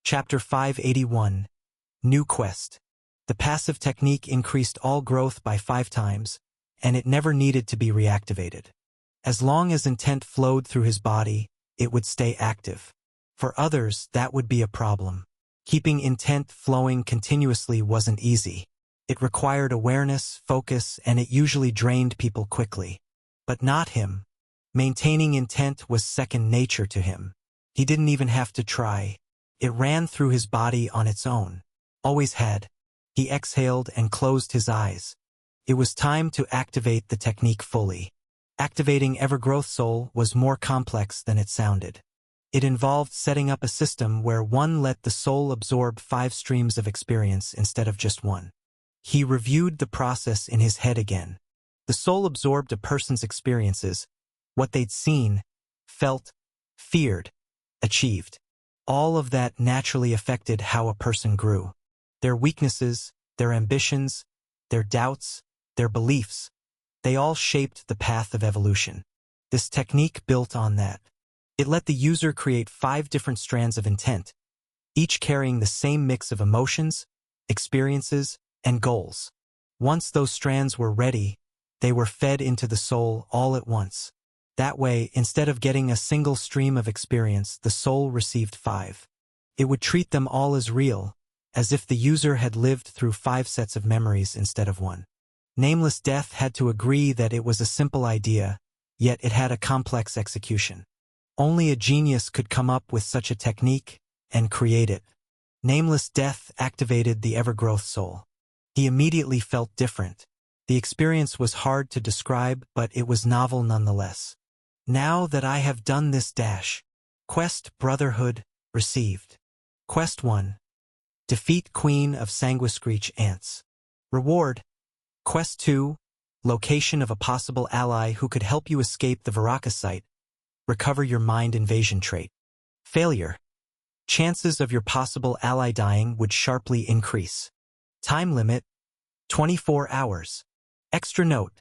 Chapter 581. New Quest. The passive technique increased all growth by 5 times, and it never needed to be reactivated. As long as intent flowed through his body, it would stay active. For others, that would be a problem. Keeping intent flowing continuously wasn't easy. It required awareness, focus, and it usually drained people quickly. But not him. Maintaining intent was second nature to him. He didn't even have to try. It ran through his body on its own. Always had. He exhaled and closed his eyes. It was time to activate the technique fully. Activating Evergrowth Soul was more complex than it sounded. It involved setting up a system where one let the soul absorb 5 streams of experience instead of just one. He reviewed the process in his head again. The soul absorbed a person's experiences, what they'd seen, felt, feared, achieved. All of that naturally affected how a person grew. Their weaknesses, their ambitions, their doubts, their beliefs, they all shaped the path of evolution. This technique built on that. It let the user create 5 different strands of intent, each carrying the same mix of emotions, experiences, and goals. Once those strands were ready, they were fed into the soul all at once. That way, instead of getting a single stream of experience, the soul received 5. It would treat them all as real, as if the user had lived through 5 sets of memories instead of 1. Nameless Death had to agree that it was a simple idea, yet it had a complex execution. Only a genius could come up with such a technique and create it. Nameless Death activated the Evergrowth Soul. He immediately felt different. The experience was hard to describe, but it was novel nonetheless. Now that I have done this dash. Quest Brotherhood received. Quest 1. Defeat Queen of Sanguiscreech Ants. Reward. Quest 2. Location of a possible ally who could help you escape the Varaka site. Recover your mind invasion trait. Failure. Chances of your possible ally dying would sharply increase. Time limit. 24 hours. Extra note.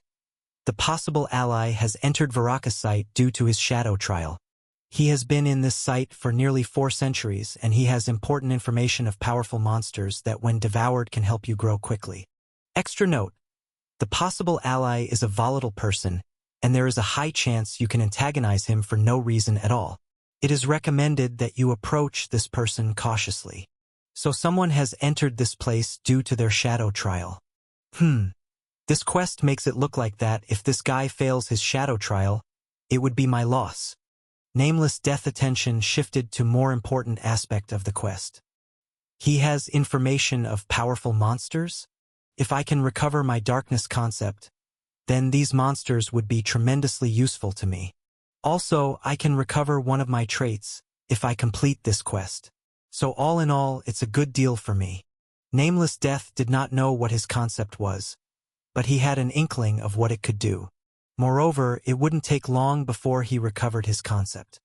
The possible ally has entered Varaka site due to his shadow trial. He has been in this site for nearly 4 centuries, and he has important information of powerful monsters that when devoured can help you grow quickly. Extra note. The possible ally is a volatile person, and there is a high chance you can antagonize him for no reason at all. It is recommended that you approach this person cautiously. So someone has entered this place due to their shadow trial. This quest makes it look like that if this guy fails his shadow trial, it would be my loss. Nameless Death attention shifted to more important aspect of the quest. He has information of powerful monsters? If I can recover my darkness concept, then these monsters would be tremendously useful to me. Also, I can recover one of my traits if I complete this quest. So all in all, it's a good deal for me. Nameless Death did not know what his concept was, but he had an inkling of what it could do. Moreover, it wouldn't take long before he recovered his concept.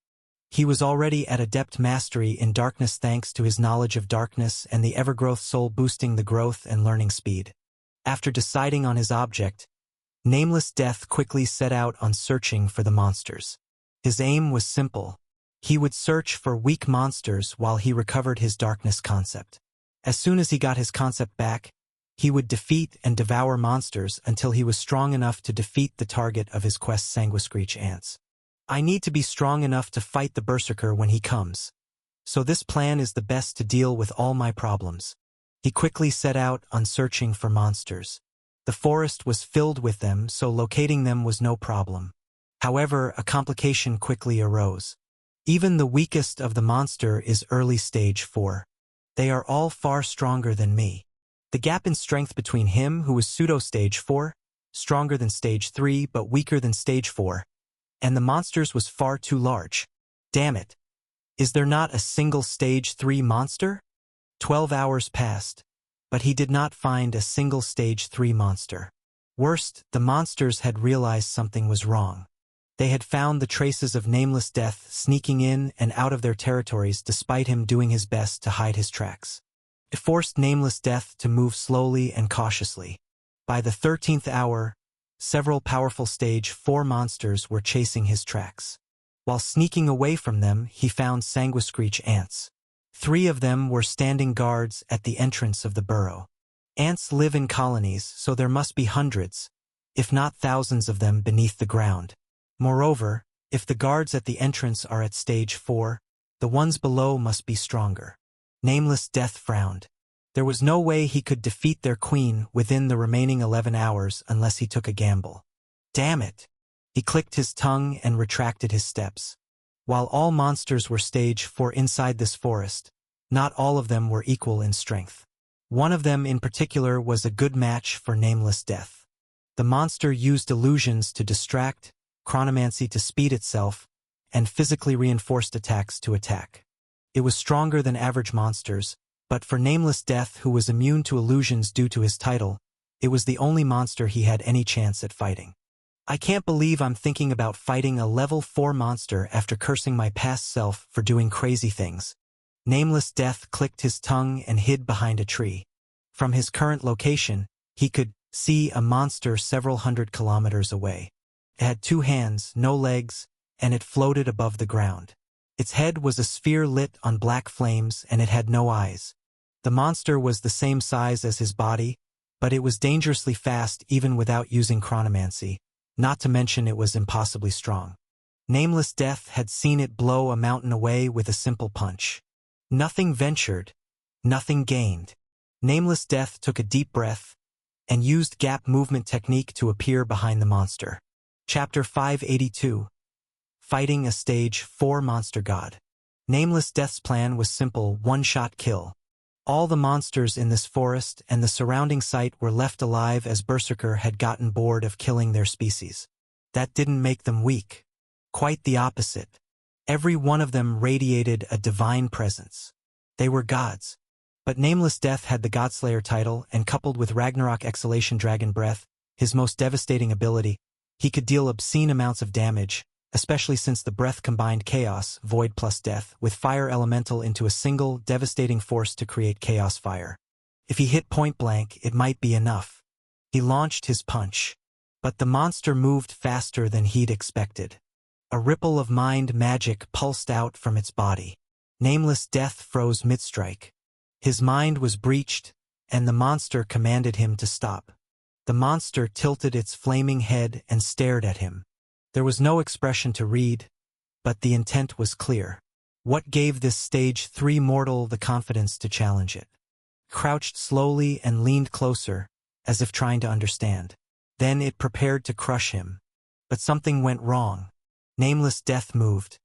He was already at adept mastery in darkness thanks to his knowledge of darkness and the Evergrowth Soul boosting the growth and learning speed. After deciding on his object, Nameless Death quickly set out on searching for the monsters. His aim was simple. He would search for weak monsters while he recovered his darkness concept. As soon as he got his concept back, he would defeat and devour monsters until he was strong enough to defeat the target of his quest, Sanguiscreech Ants. I need to be strong enough to fight the Berserker when he comes. So this plan is the best to deal with all my problems. He quickly set out on searching for monsters. The forest was filled with them, so locating them was no problem. However, a complication quickly arose. Even the weakest of the monster is early stage 4. They are all far stronger than me. The gap in strength between him, who was pseudo-stage 4, stronger than stage 3 but weaker than stage 4, and the monsters was far too large. Damn it. Is there not a single stage 3 monster? 12 hours passed, but he did not find a single stage 3 monster. Worst, the monsters had realized something was wrong. They had found the traces of Nameless Death sneaking in and out of their territories despite him doing his best to hide his tracks. It forced Nameless Death to move slowly and cautiously. By the 13th hour, several powerful stage 4 monsters were chasing his tracks. While sneaking away from them, he found Sanguiscreech Ants. 3 of them were standing guards at the entrance of the burrow. Ants live in colonies, so there must be hundreds, if not thousands of them beneath the ground. Moreover, if the guards at the entrance are at stage 4, the ones below must be stronger. Nameless Death frowned. There was no way he could defeat their queen within the remaining 11 hours unless he took a gamble. Damn it! He clicked his tongue and retracted his steps. While all monsters were stage 4 inside this forest, not all of them were equal in strength. One of them in particular was a good match for Nameless Death. The monster used illusions to distract, chronomancy to speed itself, and physically reinforced attacks to attack. It was stronger than average monsters, but for Nameless Death, who was immune to illusions due to his title, it was the only monster he had any chance at fighting. I can't believe I'm thinking about fighting a level 4 monster after cursing my past self for doing crazy things. Nameless Death clicked his tongue and hid behind a tree. From his current location, he could see a monster several hundred kilometers away. It had 2 hands, no legs, and it floated above the ground. Its head was a sphere lit on black flames, and it had no eyes. The monster was the same size as his body, but it was dangerously fast even without using chronomancy, not to mention it was impossibly strong. Nameless Death had seen it blow a mountain away with a simple punch. Nothing ventured, nothing gained. Nameless Death took a deep breath and used gap movement technique to appear behind the monster. Chapter 582. Fighting a Stage 4 Monster God. Nameless Death's plan was simple: one-shot kill. All the monsters in this forest and the surrounding site were left alive as Berserker had gotten bored of killing their species. That didn't make them weak. Quite the opposite. Every one of them radiated a divine presence. They were gods. But Nameless Death had the Godslayer title, and coupled with Ragnarok Exhalation Dragon Breath, his most devastating ability, he could deal obscene amounts of damage, especially since the breath combined Chaos, Void plus Death, with Fire Elemental into a single, devastating force to create Chaos Fire. If he hit point blank, it might be enough. He launched his punch. But the monster moved faster than he'd expected. A ripple of mind magic pulsed out from its body. Nameless Death froze mid-strike. His mind was breached, and the monster commanded him to stop. The monster tilted its flaming head and stared at him. There was no expression to read, but the intent was clear. What gave this stage 3 mortal the confidence to challenge it? Crouched slowly and leaned closer, as if trying to understand. Then it prepared to crush him. But something went wrong. Nameless Death moved.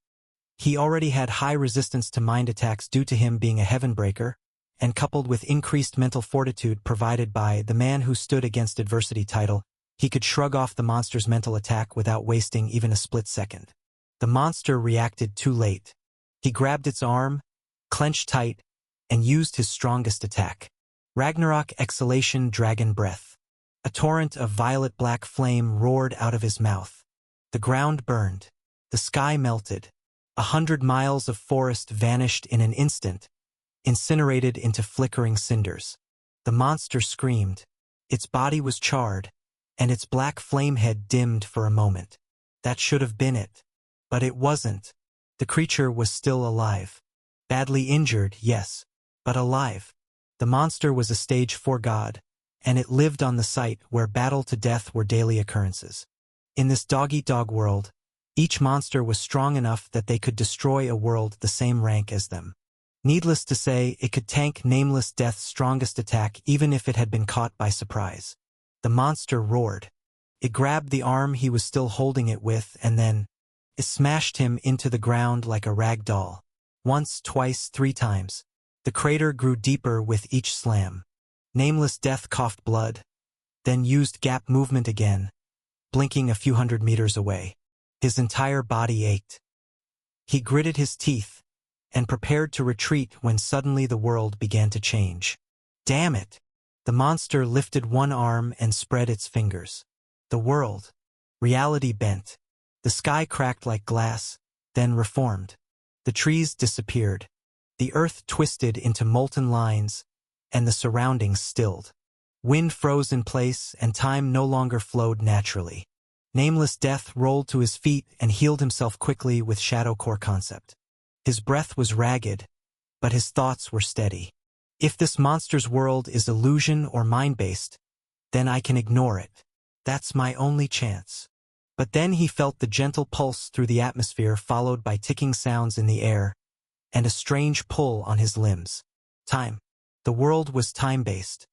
He already had high resistance to mind attacks due to him being a Heavenbreaker, and coupled with increased mental fortitude provided by the Man Who Stood Against Adversity title, he could shrug off the monster's mental attack without wasting even a split second. The monster reacted too late. He grabbed its arm, clenched tight, and used his strongest attack. Ragnarok Exhalation Dragon Breath. A torrent of violet-black flame roared out of his mouth. The ground burned. The sky melted. 100 miles of forest vanished in an instant, incinerated into flickering cinders. The monster screamed. Its body was charred, and its black flame head dimmed for a moment. That should have been it. But it wasn't. The creature was still alive. Badly injured, yes, but alive. The monster was a stage 4 god, and it lived on the site where battle to death were daily occurrences. In this dog-eat-dog world, each monster was strong enough that they could destroy a world the same rank as them. Needless to say, it could tank Nameless Death's strongest attack even if it had been caught by surprise. The monster roared. It grabbed the arm he was still holding it with, and then it smashed him into the ground like a rag doll. Once, twice, 3 times. The crater grew deeper with each slam. Nameless Death coughed blood, then used gap movement again, blinking a few hundred meters away. His entire body ached. He gritted his teeth and prepared to retreat when suddenly the world began to change. Damn it! The monster lifted one arm and spread its fingers. The world, reality bent. The sky cracked like glass, then reformed. The trees disappeared. The earth twisted into molten lines, and the surroundings stilled. Wind froze in place, and time no longer flowed naturally. Nameless Death rolled to his feet and healed himself quickly with Shadow Core Concept. His breath was ragged, but his thoughts were steady. If this monster's world is illusion or mind-based, then I can ignore it. That's my only chance. But then he felt the gentle pulse through the atmosphere followed by ticking sounds in the air, and a strange pull on his limbs. Time. The world was time-based.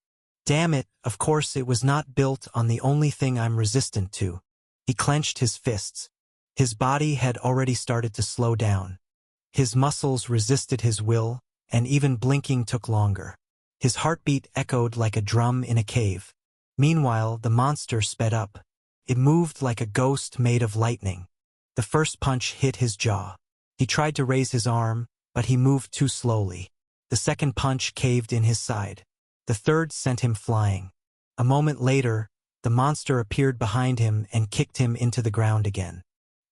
Damn it, of course it was not built on the only thing I'm resistant to. He clenched his fists. His body had already started to slow down. His muscles resisted his will, and even blinking took longer. His heartbeat echoed like a drum in a cave. Meanwhile, the monster sped up. It moved like a ghost made of lightning. The first punch hit his jaw. He tried to raise his arm, but he moved too slowly. The second punch caved in his side. The third sent him flying. A moment later, the monster appeared behind him and kicked him into the ground again.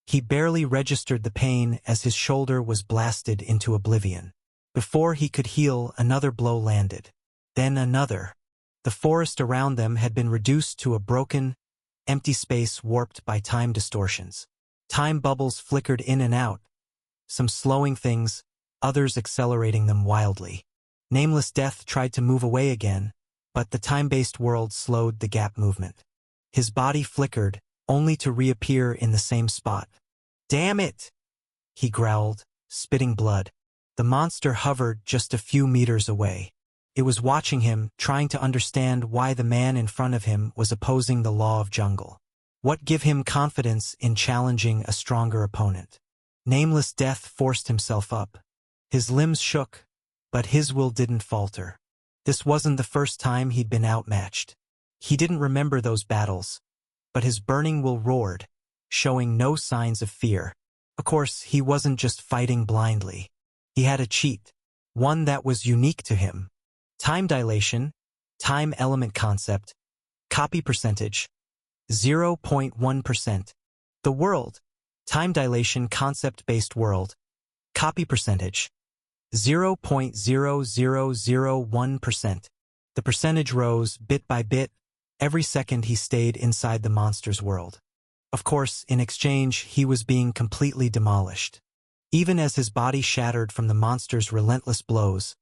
He barely registered the pain as his shoulder was blasted into oblivion. Before he could heal, another blow landed. Then another. The forest around them had been reduced to a broken, empty space warped by time distortions. Time bubbles flickered in and out, some slowing things, others accelerating them wildly. Nameless Death tried to move away again, but the time-based world slowed the gap movement. His body flickered, only to reappear in the same spot. "Damn it!" he growled, spitting blood. The monster hovered just a few meters away. It was watching him, trying to understand why the man in front of him was opposing the law of jungle. What gave him confidence in challenging a stronger opponent? Nameless Death forced himself up. His limbs shook, but his will didn't falter. This wasn't the first time he'd been outmatched. He didn't remember those battles, but his burning will roared, showing no signs of fear. Of course, he wasn't just fighting blindly. He had a cheat, one that was unique to him. Time dilation, time element concept, copy percentage, 0.1%. The world, time dilation concept-based world, copy percentage, 0.0001%. The percentage rose bit by bit every second he stayed inside the monster's world. Of course, in exchange, he was being completely demolished. Even as his body shattered from the monster's relentless blows,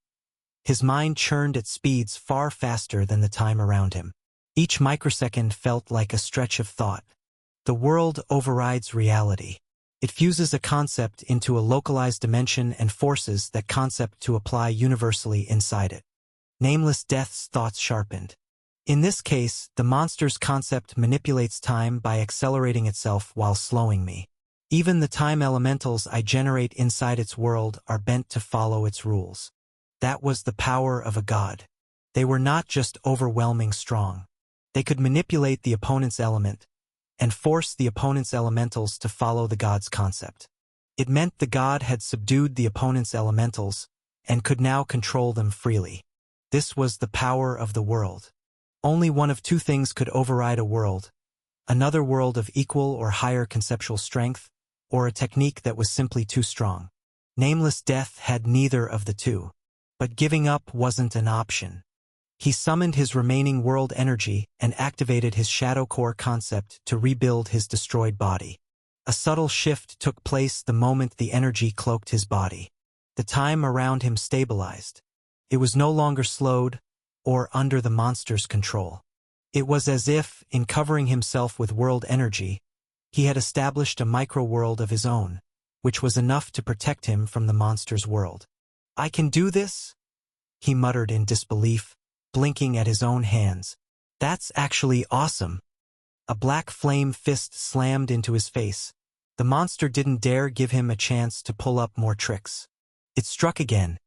his mind churned at speeds far faster than the time around him. Each microsecond felt like a stretch of thought. The world overrides reality. It fuses a concept into a localized dimension and forces that concept to apply universally inside it. Nameless Death's thoughts sharpened. In this case, the monster's concept manipulates time by accelerating itself while slowing me. Even the time elementals I generate inside its world are bent to follow its rules. That was the power of a god. They were not just overwhelming strong. They could manipulate the opponent's element and force the opponent's elementals to follow the god's concept. It meant the god had subdued the opponent's elementals and could now control them freely. This was the power of the world. Only one of two things could override a world: another world of equal or higher conceptual strength, or a technique that was simply too strong. Nameless Death had neither of the two. But giving up wasn't an option. He summoned his remaining world energy and activated his Shadow Core concept to rebuild his destroyed body. A subtle shift took place the moment the energy cloaked his body. The time around him stabilized. It was no longer slowed or under the monster's control. It was as if, in covering himself with world energy, he had established a micro-world of his own, which was enough to protect him from the monster's world. "I can do this?" he muttered in disbelief, blinking at his own hands. "That's actually awesome." A black flame fist slammed into his face. The monster didn't dare give him a chance to pull up more tricks. It struck again,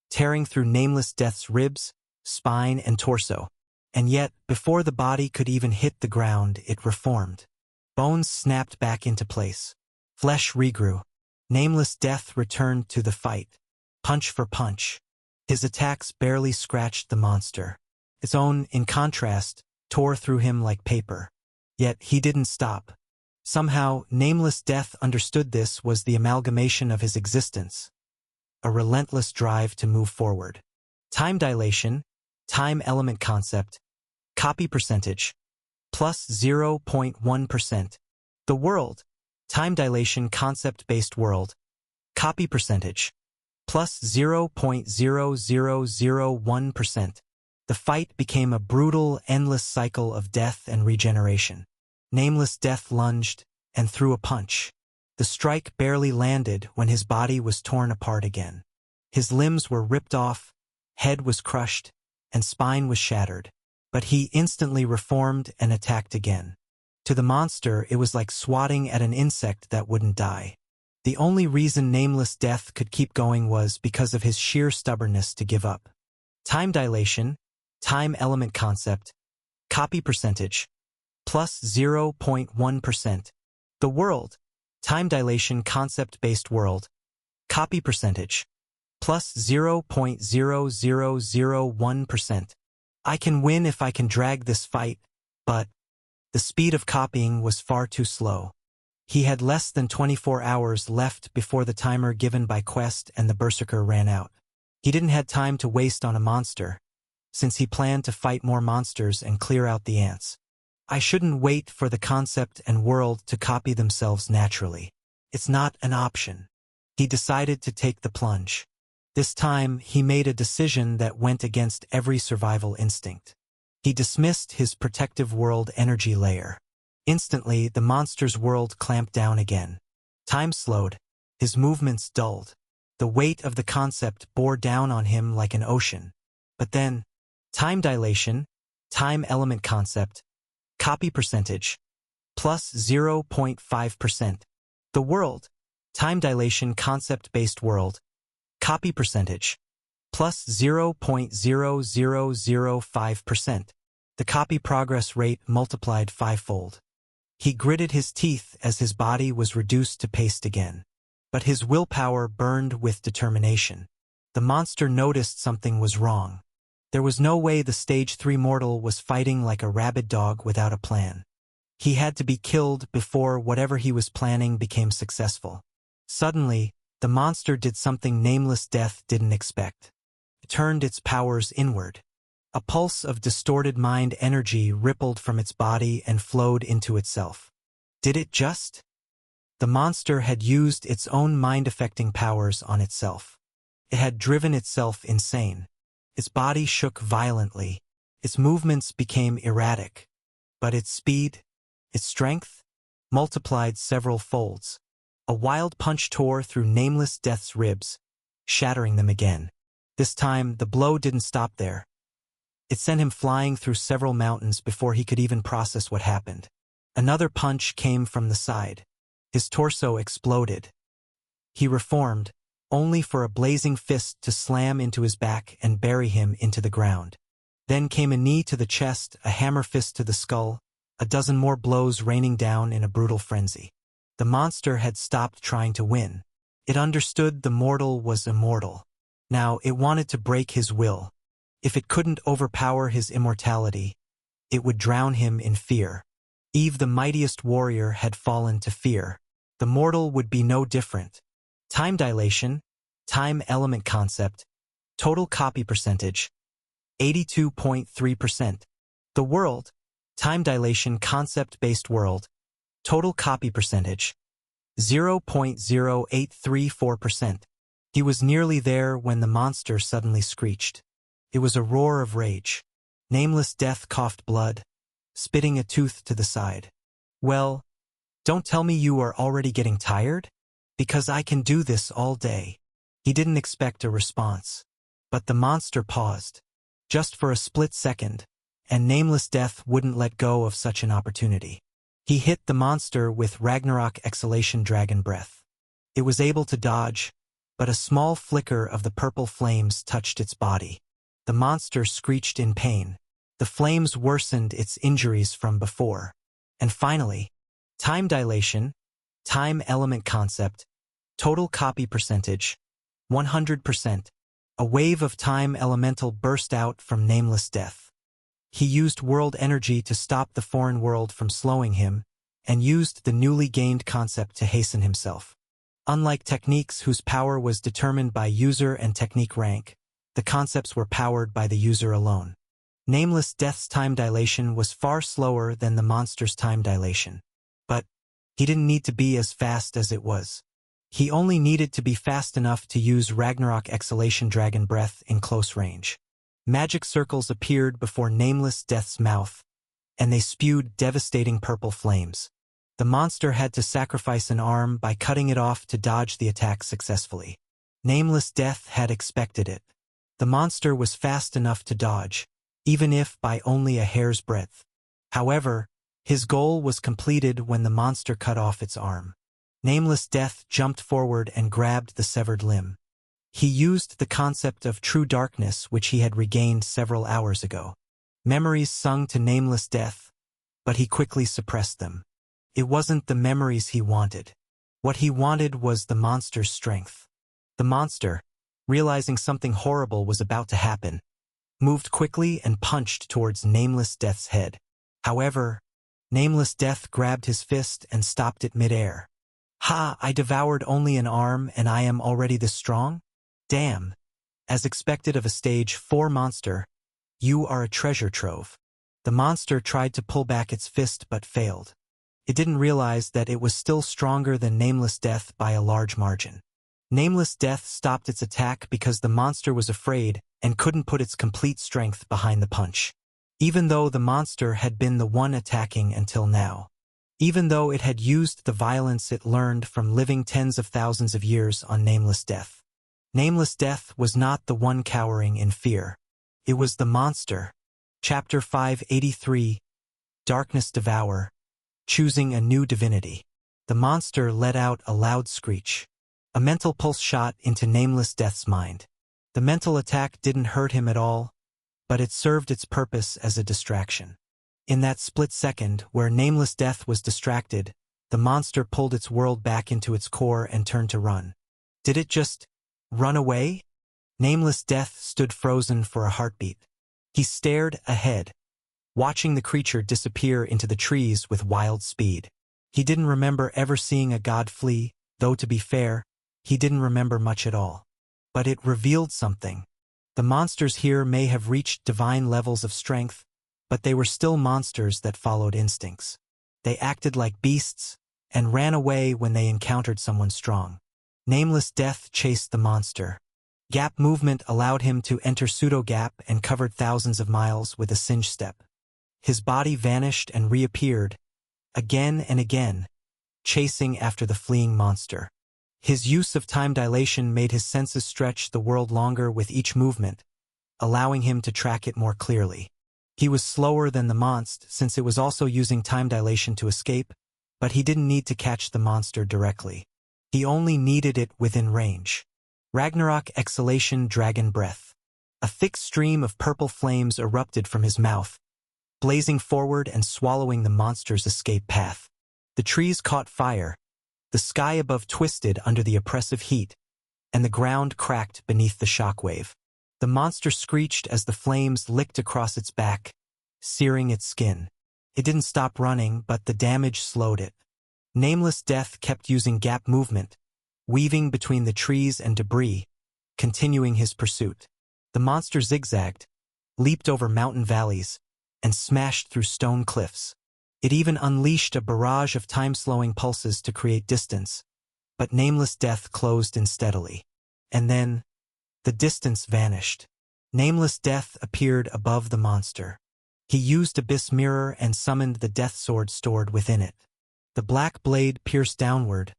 tearing through Nameless Death's ribs, spine, and torso. And yet, before the body could even hit the ground, it reformed. Bones snapped back into place. Flesh regrew. Nameless Death returned to the fight. Punch for punch. His attacks barely scratched the monster. Its own, in contrast, tore through him like paper. Yet he didn't stop. Somehow, Nameless Death understood this was the amalgamation of his existence. A relentless drive to move forward. Time dilation, time element concept, copy percentage, plus 0.1%. The world, time dilation concept-based world, copy percentage, plus 0.0001%. The fight became a brutal, endless cycle of death and regeneration. Nameless Death lunged and threw a punch. The strike barely landed when his body was torn apart again. His limbs were ripped off, head was crushed, and spine was shattered. But he instantly reformed and attacked again. To the monster, it was like swatting at an insect that wouldn't die. The only reason Nameless Death could keep going was because of his sheer stubbornness to give up. Time dilation, time element concept, copy percentage, plus 0.1%. The world, time dilation concept-based world, copy percentage, plus 0.0001%. I can win if I can drag this fight, but the speed of copying was far too slow. He had less than 24 hours left before the timer given by Quest and the Berserker ran out. He didn't have time to waste on a monster, since he planned to fight more monsters and clear out the ants. I shouldn't wait for the concept and world to copy themselves naturally. It's not an option. He decided to take the plunge. This time, he made a decision that went against every survival instinct. He dismissed his protective world energy layer. Instantly, the monster's world clamped down again. Time slowed. His movements dulled. The weight of the concept bore down on him like an ocean. But then, time dilation, time element concept, copy percentage, plus 0.5%. The world, time dilation concept-based world, copy percentage, plus 0.0005%. The copy progress rate multiplied fivefold. He gritted his teeth as his body was reduced to paste again. But his willpower burned with determination. The monster noticed something was wrong. There was no way the Stage 3 mortal was fighting like a rabid dog without a plan. He had to be killed before whatever he was planning became successful. Suddenly, the monster did something Nameless Death didn't expect. It turned its powers inward. A pulse of distorted mind energy rippled from its body and flowed into itself. Did it just? The monster had used its own mind-affecting powers on itself. It had driven itself insane. Its body shook violently. Its movements became erratic. But its speed, its strength, multiplied several folds. A wild punch tore through Nameless Death's ribs, shattering them again. This time, the blow didn't stop there. It sent him flying through several mountains before he could even process what happened. Another punch came from the side. His torso exploded. He reformed, only for a blazing fist to slam into his back and bury him into the ground. Then came a knee to the chest, a hammer fist to the skull, a dozen more blows raining down in a brutal frenzy. The monster had stopped trying to win. It understood the mortal was immortal. Now it wanted to break his will. If it couldn't overpower his immortality, it would drown him in fear. Eve, the mightiest warrior, had fallen to fear. The mortal would be no different. Time dilation, time element concept, total copy percentage, 82.3%. The world, time dilation concept-based world, total copy percentage, 0.0834%. He was nearly there when the monster suddenly screeched. It was a roar of rage. Nameless Death coughed blood, spitting a tooth to the side. Well, don't tell me you are already getting tired? Because I can do this all day. He didn't expect a response. But the monster paused. Just for a split second, and Nameless Death wouldn't let go of such an opportunity. He hit the monster with Ragnarok Exhalation Dragon Breath. It was able to dodge, but a small flicker of the purple flames touched its body. The monster screeched in pain. The flames worsened its injuries from before. And finally, time dilation, time element concept, total copy percentage, 100%. A wave of time elemental burst out from Nameless Death. He used world energy to stop the foreign world from slowing him, and used the newly gained concept to hasten himself. Unlike techniques whose power was determined by user and technique rank, the concepts were powered by the user alone. Nameless Death's time dilation was far slower than the monster's time dilation. But he didn't need to be as fast as it was. He only needed to be fast enough to use Ragnarok Exhalation Dragon Breath in close range. Magic circles appeared before Nameless Death's mouth, and they spewed devastating purple flames. The monster had to sacrifice an arm by cutting it off to dodge the attack successfully. Nameless Death had expected it. The monster was fast enough to dodge, even if by only a hair's breadth. However, his goal was completed when the monster cut off its arm. Nameless Death jumped forward and grabbed the severed limb. He used the concept of true darkness which he had regained several hours ago. Memories sung to Nameless Death, but he quickly suppressed them. It wasn't the memories he wanted. What he wanted was the monster's strength. The monster, realizing something horrible was about to happen, moved quickly and punched towards Nameless Death's head. However, Nameless Death grabbed his fist and stopped it mid-air. "Ha, I devoured only an arm and I am already this strong? Damn. As expected of a stage 4 monster, you are a treasure trove." The monster tried to pull back its fist but failed. It didn't realize that it was still stronger than Nameless Death by a large margin. Nameless Death stopped its attack because the monster was afraid and couldn't put its complete strength behind the punch. Even though the monster had been the one attacking until now. Even though it had used the violence it learned from living tens of thousands of years on Nameless Death. Nameless Death was not the one cowering in fear. It was the monster. Chapter 583, Darkness Devour, Choosing a New Divinity. The monster let out a loud screech. A mental pulse shot into Nameless Death's mind. The mental attack didn't hurt him at all, but it served its purpose as a distraction. In that split second where Nameless Death was distracted, the monster pulled its world back into its core and turned to run. Did it just run away? Nameless Death stood frozen for a heartbeat. He stared ahead, watching the creature disappear into the trees with wild speed. He didn't remember ever seeing a god flee, though to be fair, he didn't remember much at all. But it revealed something. The monsters here may have reached divine levels of strength, but they were still monsters that followed instincts. They acted like beasts and ran away when they encountered someone strong. Nameless Death chased the monster. Gap movement allowed him to enter pseudo-gap and covered thousands of miles with a singe step. His body vanished and reappeared, again and again, chasing after the fleeing monster. His use of time dilation made his senses stretch the world longer with each movement, allowing him to track it more clearly. He was slower than the monster since it was also using time dilation to escape, but he didn't need to catch the monster directly. He only needed it within range. Ragnarok Exhalation Dragon Breath. A thick stream of purple flames erupted from his mouth, blazing forward and swallowing the monster's escape path. The trees caught fire, the sky above twisted under the oppressive heat, and the ground cracked beneath the shockwave. The monster screeched as the flames licked across its back, searing its skin. It didn't stop running, but the damage slowed it. Nameless Death kept using gap movement, weaving between the trees and debris, continuing his pursuit. The monster zigzagged, leaped over mountain valleys, and smashed through stone cliffs. It even unleashed a barrage of time-slowing pulses to create distance, but Nameless Death closed in steadily. And then, the distance vanished. Nameless Death appeared above the monster. He used Abyss Mirror and summoned the death sword stored within it. The black blade pierced downward,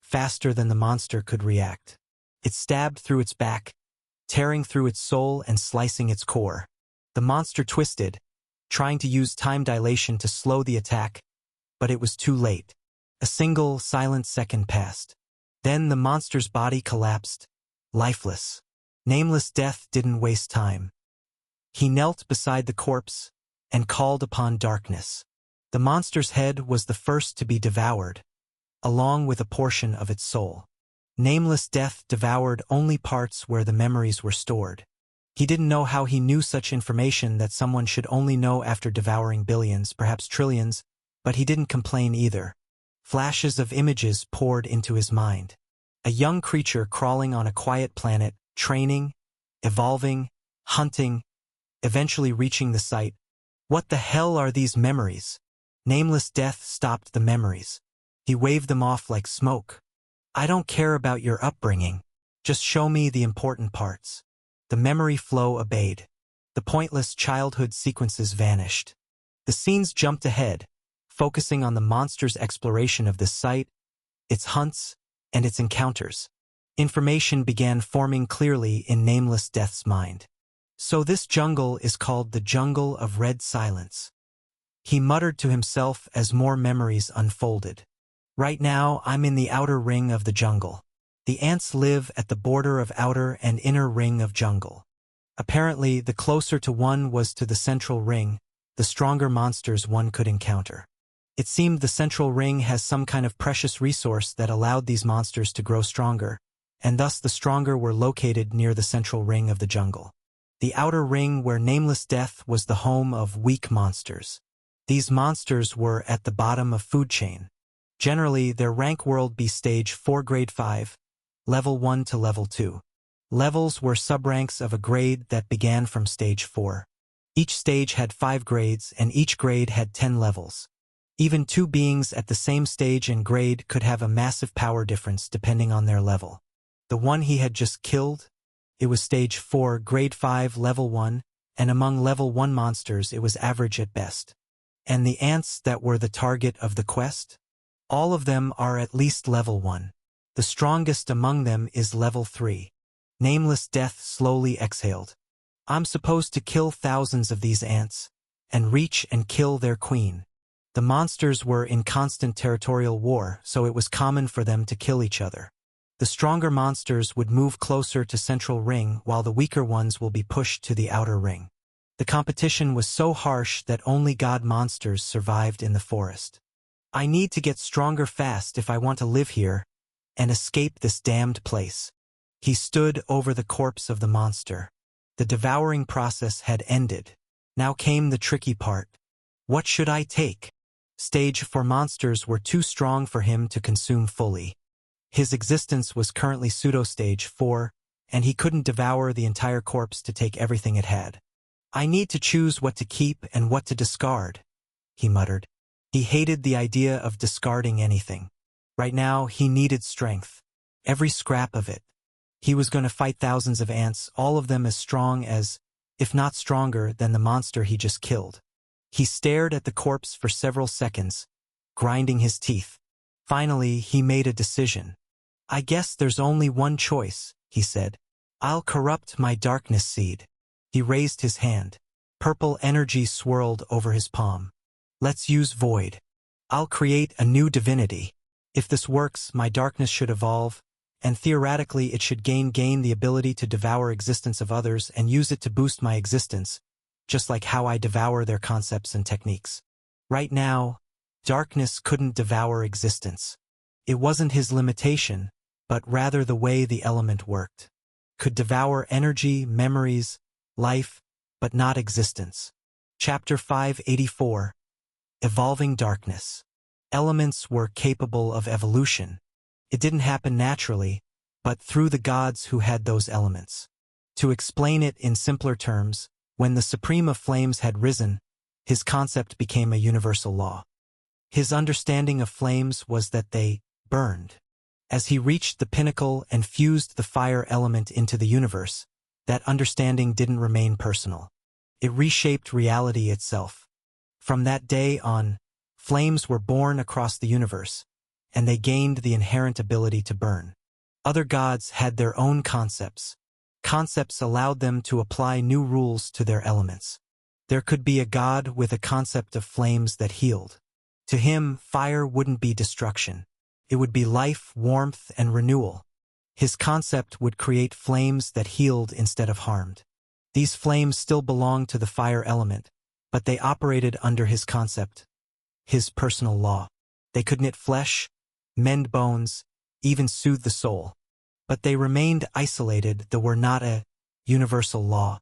faster than the monster could react. It stabbed through its back, tearing through its soul and slicing its core. The monster twisted, trying to use time dilation to slow the attack, but it was too late. A single, silent second passed. Then the monster's body collapsed, lifeless. Nameless Death didn't waste time. He knelt beside the corpse and called upon darkness. The monster's head was the first to be devoured, along with a portion of its soul. Nameless Death devoured only parts where the memories were stored. He didn't know how he knew such information that someone should only know after devouring billions, perhaps trillions, but he didn't complain either. Flashes of images poured into his mind. A young creature crawling on a quiet planet, training, evolving, hunting, eventually reaching the site. What the hell are these memories? Nameless Death stopped the memories. He waved them off like smoke. I don't care about your upbringing. Just show me the important parts. The memory flow obeyed. The pointless childhood sequences vanished. The scenes jumped ahead, focusing on the monster's exploration of this site, its hunts, and its encounters. Information began forming clearly in Nameless Death's mind. So this jungle is called the Jungle of Red Silence. He muttered to himself as more memories unfolded. Right now, I'm in the outer ring of the jungle. The ants live at the border of outer and inner ring of jungle. Apparently, the closer to one was to the central ring, the stronger monsters one could encounter. It seemed the central ring has some kind of precious resource that allowed these monsters to grow stronger, and thus the stronger were located near the central ring of the jungle. The outer ring where Nameless Death was the home of weak monsters. These monsters were at the bottom of food chain. Generally, their rank world be stage 4 grade 5, level 1 to level 2. Levels were subranks of a grade that began from stage 4. Each stage had 5 grades and each grade had 10 levels. Even two beings at the same stage and grade could have a massive power difference depending on their level. The one he had just killed? It was stage 4, grade 5, level 1, and among level 1 monsters it was average at best. And the ants that were the target of the quest? All of them are at least level 1. The strongest among them is level 3. Nameless Death slowly exhaled. I'm supposed to kill thousands of these ants, and reach and kill their queen. The monsters were in constant territorial war, so it was common for them to kill each other. The stronger monsters would move closer to Central Ring while the weaker ones will be pushed to the outer ring. The competition was so harsh that only god monsters survived in the forest. I need to get stronger fast if I want to live here and escape this damned place. He stood over the corpse of the monster. The devouring process had ended. Now came the tricky part. What should I take? Stage 4 monsters were too strong for him to consume fully. His existence was currently pseudo-stage 4, and he couldn't devour the entire corpse to take everything it had. I need to choose what to keep and what to discard, he muttered. He hated the idea of discarding anything. Right now, he needed strength. Every scrap of it. He was going to fight thousands of ants, all of them as strong as, if not stronger, than the monster he just killed. He stared at the corpse for several seconds, grinding his teeth. Finally, he made a decision. I guess there's only one choice, he said. I'll corrupt my darkness seed. He raised his hand. Purple energy swirled over his palm. Let's use void. I'll create a new divinity. If this works, my darkness should evolve, and theoretically it should gain the ability to devour existence of others and use it to boost my existence, just like how I devour their concepts and techniques. Right now, darkness couldn't devour existence. It wasn't his limitation, but rather the way the element worked. Could devour energy, memories, life, but not existence. Chapter 584. Evolving Darkness. Elements were capable of evolution. It didn't happen naturally, but through the gods who had those elements. To explain it in simpler terms, when the Supreme of Flames had risen, his concept became a universal law. His understanding of flames was that they burned. As he reached the pinnacle and fused the fire element into the universe, that understanding didn't remain personal. It reshaped reality itself. From that day on, flames were born across the universe, and they gained the inherent ability to burn. Other gods had their own concepts. Concepts allowed them to apply new rules to their elements. There could be a god with a concept of flames that healed. To him, fire wouldn't be destruction. It would be life, warmth, and renewal. His concept would create flames that healed instead of harmed. These flames still belonged to the fire element, but they operated under his concept, his personal law. They could knit flesh, mend bones, even soothe the soul. But they remained isolated, though were not a universal law.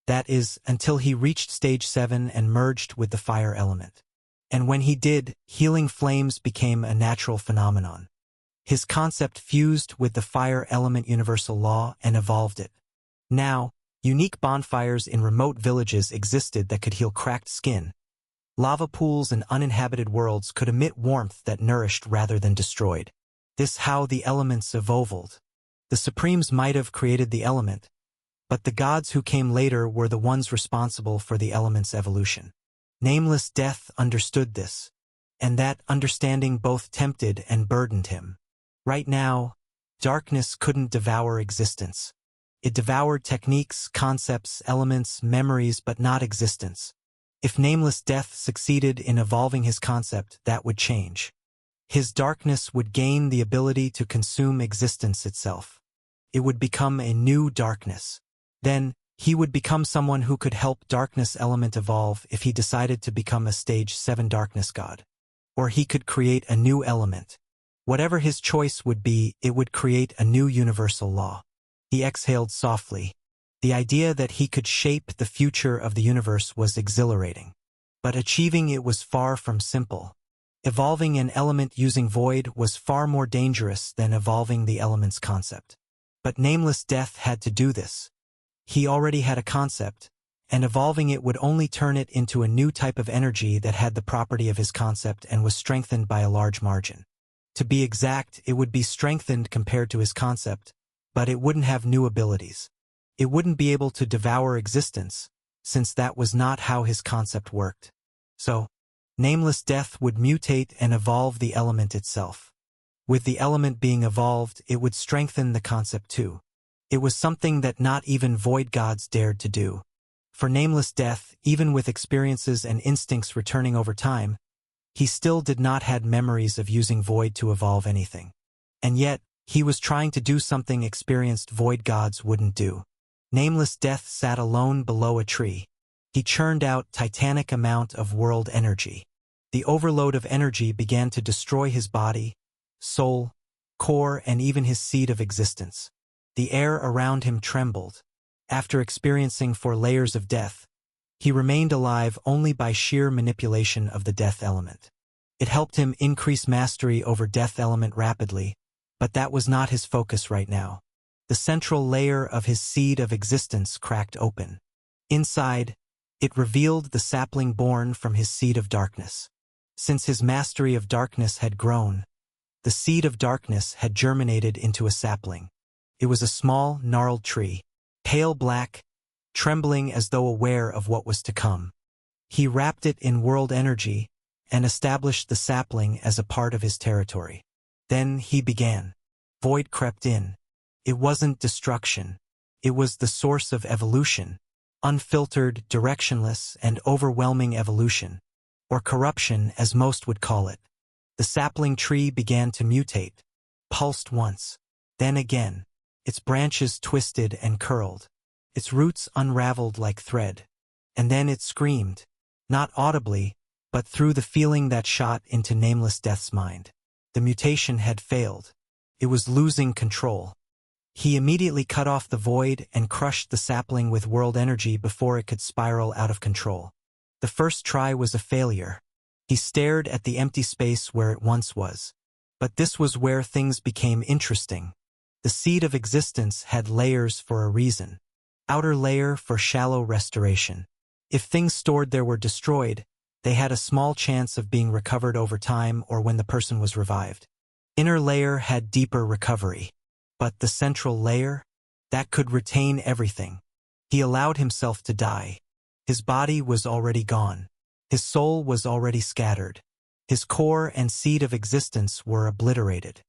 That is, until he reached stage 7 and merged with the fire element. And when he did, healing flames became a natural phenomenon. His concept fused with the fire element universal law and evolved it. Now, unique bonfires in remote villages existed that could heal cracked skin. Lava pools in uninhabited worlds could emit warmth that nourished rather than destroyed. This how the elements evolved. The Supremes might have created the element, but the gods who came later were the ones responsible for the element's evolution. Nameless Death understood this, and that understanding both tempted and burdened him. Right now, darkness couldn't devour existence. It devoured techniques, concepts, elements, memories, but not existence. If Nameless Death succeeded in evolving his concept, that would change. His darkness would gain the ability to consume existence itself. It would become a new darkness. Then, he would become someone who could help darkness element evolve if he decided to become a stage 7 darkness god. Or he could create a new element. Whatever his choice would be, it would create a new universal law. He exhaled softly. The idea that he could shape the future of the universe was exhilarating. But achieving it was far from simple. Evolving an element using void was far more dangerous than evolving the element's concept. But Nameless Death had to do this. He already had a concept, and evolving it would only turn it into a new type of energy that had the property of his concept and was strengthened by a large margin. To be exact, it would be strengthened compared to his concept, but it wouldn't have new abilities. It wouldn't be able to devour existence, since that was not how his concept worked. So, Nameless Death would mutate and evolve the element itself. With the element being evolved, it would strengthen the concept too. It was something that not even void gods dared to do. For Nameless Death, even with experiences and instincts returning over time, he still did not have memories of using void to evolve anything. And yet, he was trying to do something experienced void gods wouldn't do. Nameless Death sat alone below a tree. He churned out titanic amount of world energy. The overload of energy began to destroy his body, soul, core, and even his seed of existence. The air around him trembled. After experiencing 4 layers of death, he remained alive only by sheer manipulation of the death element. It helped him increase mastery over death element rapidly, but that was not his focus right now. The central layer of his seed of existence cracked open. Inside, it revealed the sapling born from his seed of darkness. Since his mastery of darkness had grown, the seed of darkness had germinated into a sapling. It was a small, gnarled tree, pale black, trembling as though aware of what was to come. He wrapped it in world energy and established the sapling as a part of his territory. Then he began. Void crept in. It wasn't destruction. It was the source of evolution. Unfiltered, directionless, and overwhelming evolution. Or corruption, as most would call it. The sapling tree began to mutate. Pulsed once. Then again. Its branches twisted and curled. Its roots unraveled like thread. And then it screamed. Not audibly, but through the feeling that shot into Nameless Death's mind. The mutation had failed. It was losing control. He immediately cut off the void and crushed the sapling with world energy before it could spiral out of control. The first try was a failure. He stared at the empty space where it once was. But this was where things became interesting. The seed of existence had layers for a reason. Outer layer for shallow restoration. If things stored there were destroyed, they had a small chance of being recovered over time or when the person was revived. Inner layer had deeper recovery. But the central layer? That could retain everything. He allowed himself to die. His body was already gone. His soul was already scattered. His core and seed of existence were obliterated.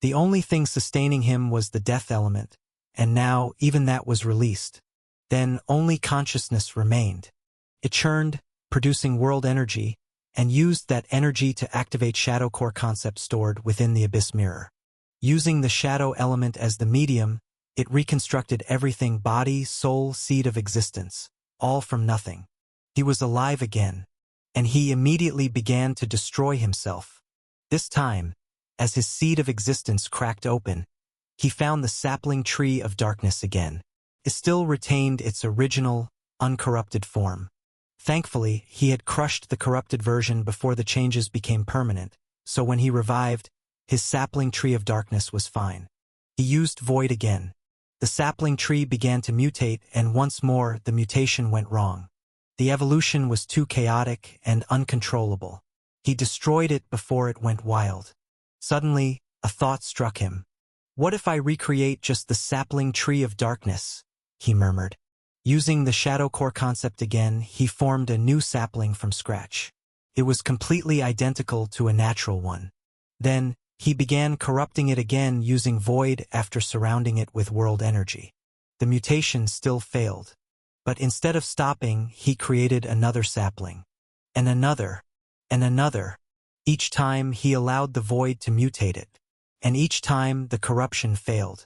The only thing sustaining him was the death element, and now even that was released. Then only consciousness remained. It churned, producing world energy, and used that energy to activate shadow core concept stored within the abyss mirror. Using the shadow element as the medium, it reconstructed everything: body, soul, seed of existence, all from nothing. He was alive again, and he immediately began to destroy himself. This time, as his seed of existence cracked open, he found the sapling tree of darkness again. It still retained its original, uncorrupted form. Thankfully, he had crushed the corrupted version before the changes became permanent, so when he revived, his sapling tree of darkness was fine. He used void again. The sapling tree began to mutate, and once more the mutation went wrong. The evolution was too chaotic and uncontrollable. He destroyed it before it went wild. Suddenly, A thought struck him. What if I recreate just the sapling tree of darkness? He murmured. Using the shadow core concept again, he formed a new sapling from scratch. It was completely identical to a natural one. Then, he began corrupting it again using void after surrounding it with world energy. The mutation still failed. But instead of stopping, he created another sapling. And another. And another. Each time he allowed the void to mutate it. And each time the corruption failed.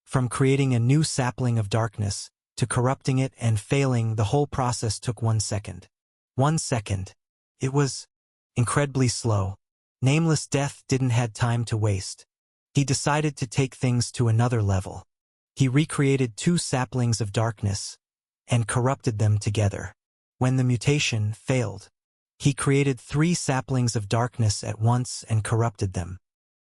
From creating a new sapling of darkness, to corrupting it and failing, the whole process took 1 second. 1 second. It was incredibly slow. Nameless Death didn't have time to waste. He decided to take things to another level. He recreated 2 saplings of darkness and corrupted them together. When the mutation failed, he created 3 saplings of darkness at once and corrupted them.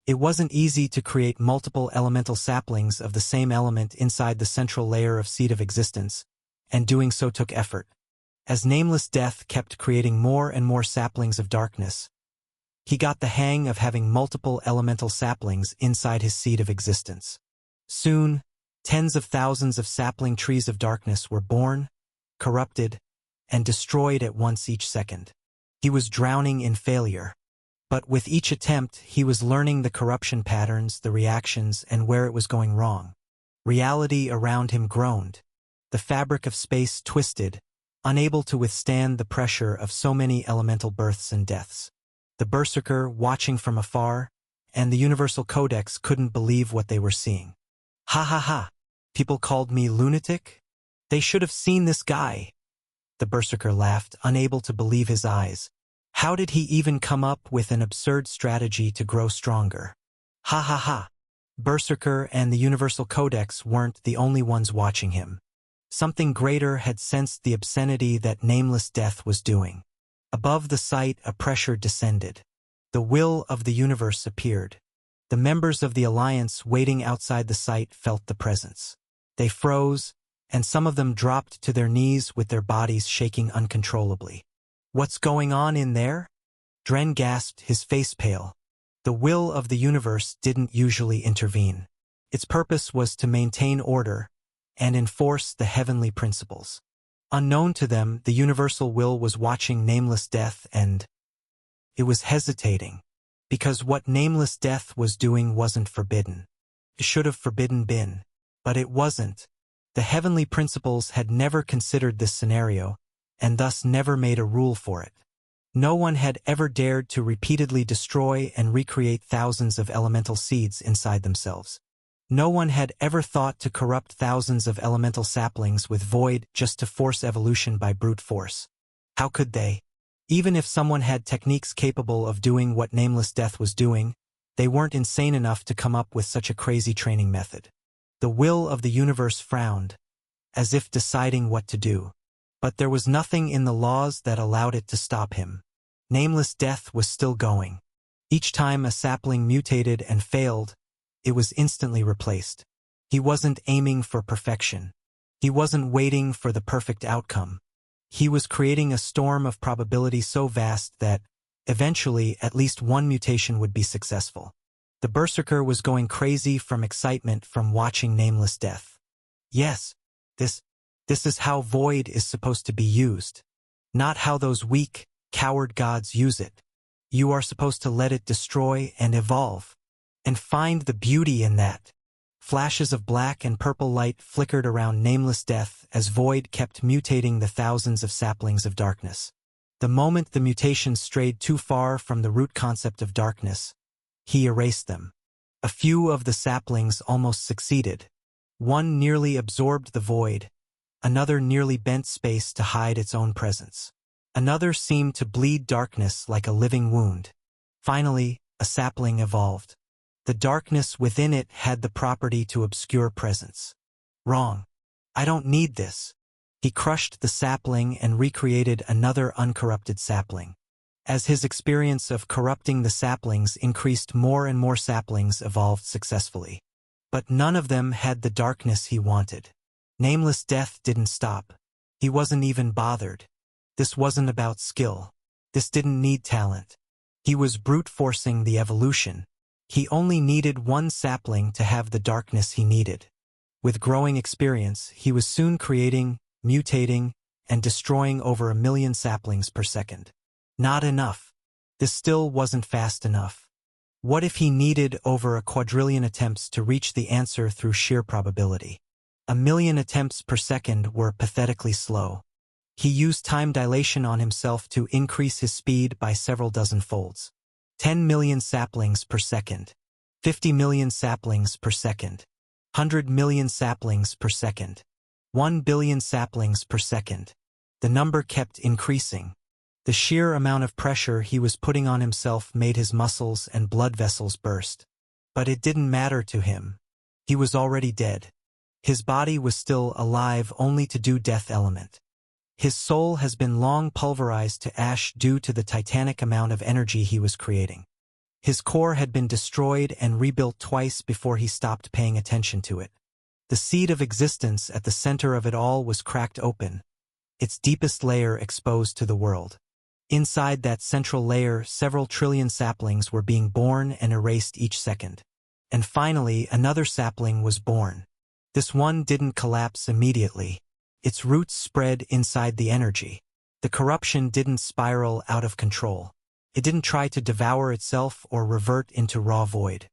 It wasn't easy to create multiple elemental saplings of the same element inside the central layer of Seed of Existence, and doing so took effort. As Nameless Death kept creating more and more saplings of darkness, he got the hang of having multiple elemental saplings inside his Seed of Existence. Soon, tens of thousands of sapling trees of darkness were born, corrupted, and destroyed at once each second. He was drowning in failure. But with each attempt, he was learning the corruption patterns, the reactions, and where it was going wrong. Reality around him groaned. The fabric of space twisted, unable to withstand the pressure of so many elemental births and deaths. The Berserker, watching from afar, and the Universal Codex couldn't believe what they were seeing. Ha ha ha! People called me lunatic? They should have seen this guy. The Berserker laughed, unable to believe his eyes. How did he even come up with an absurd strategy to grow stronger? Ha ha ha! Berserker and the Universal Codex weren't the only ones watching him. Something greater had sensed the obscenity that Nameless Death was doing. Above the site, a pressure descended. The will of the universe appeared. The members of the Alliance waiting outside the site felt the presence. They froze, and some of them dropped to their knees with their bodies shaking uncontrollably. What's going on in there? Dren gasped, his face pale. The will of the universe didn't usually intervene. Its purpose was to maintain order and enforce the heavenly principles. Unknown to them, the universal will was watching Nameless Death, and it was hesitating, because what Nameless Death was doing wasn't forbidden. It should have forbidden been, but it wasn't. The heavenly principles had never considered this scenario, and thus never made a rule for it. No one had ever dared to repeatedly destroy and recreate thousands of elemental seeds inside themselves. No one had ever thought to corrupt thousands of elemental saplings with void just to force evolution by brute force. How could they? Even if someone had techniques capable of doing what Nameless Death was doing, they weren't insane enough to come up with such a crazy training method. The will of the universe frowned, as if deciding what to do. But there was nothing in the laws that allowed it to stop him. Nameless Death was still going. Each time a sapling mutated and failed, it was instantly replaced. He wasn't aiming for perfection. He wasn't waiting for the perfect outcome. He was creating a storm of probability so vast that, eventually, at least one mutation would be successful. The Berserker was going crazy from excitement from watching Nameless Death. Yes, this is how void is supposed to be used. Not how those weak, coward gods use it. You are supposed to let it destroy and evolve. And find the beauty in that. Flashes of black and purple light flickered around Nameless Death as void kept mutating the thousands of saplings of darkness. The moment the mutations strayed too far from the root concept of darkness, he erased them. A few of the saplings almost succeeded. One nearly absorbed the void. Another nearly bent space to hide its own presence. Another seemed to bleed darkness like a living wound. Finally, a sapling evolved. The darkness within it had the property to obscure presence. Wrong. I don't need this. He crushed the sapling and recreated another uncorrupted sapling. As his experience of corrupting the saplings increased, more and more saplings evolved successfully. But none of them had the darkness he wanted. Nameless Death didn't stop. He wasn't even bothered. This wasn't about skill. This didn't need talent. He was brute-forcing the evolution. He only needed one sapling to have the darkness he needed. With growing experience, he was soon creating, mutating, and destroying over 1,000,000 saplings per second. Not enough. This still wasn't fast enough. What if he needed over 1,000,000,000 attempts to reach the answer through sheer probability? 1,000,000 attempts per second were pathetically slow. He used time dilation on himself to increase his speed by several dozen folds. 10,000,000 saplings per second. 50,000,000 saplings per second. 100,000,000 saplings per second. 1,000,000,000 saplings per second. The number kept increasing. The sheer amount of pressure he was putting on himself made his muscles and blood vessels burst. But it didn't matter to him. He was already dead. His body was still alive only to do death element. His soul has been long pulverized to ash due to the titanic amount of energy he was creating. His core had been destroyed and rebuilt twice before he stopped paying attention to it. The seed of existence at the center of it all was cracked open, its deepest layer exposed to the world. Inside that central layer, several trillion saplings were being born and erased each second. And finally, another sapling was born. This one didn't collapse immediately. Its roots spread inside the energy. The corruption didn't spiral out of control. It didn't try to devour itself or revert into raw void.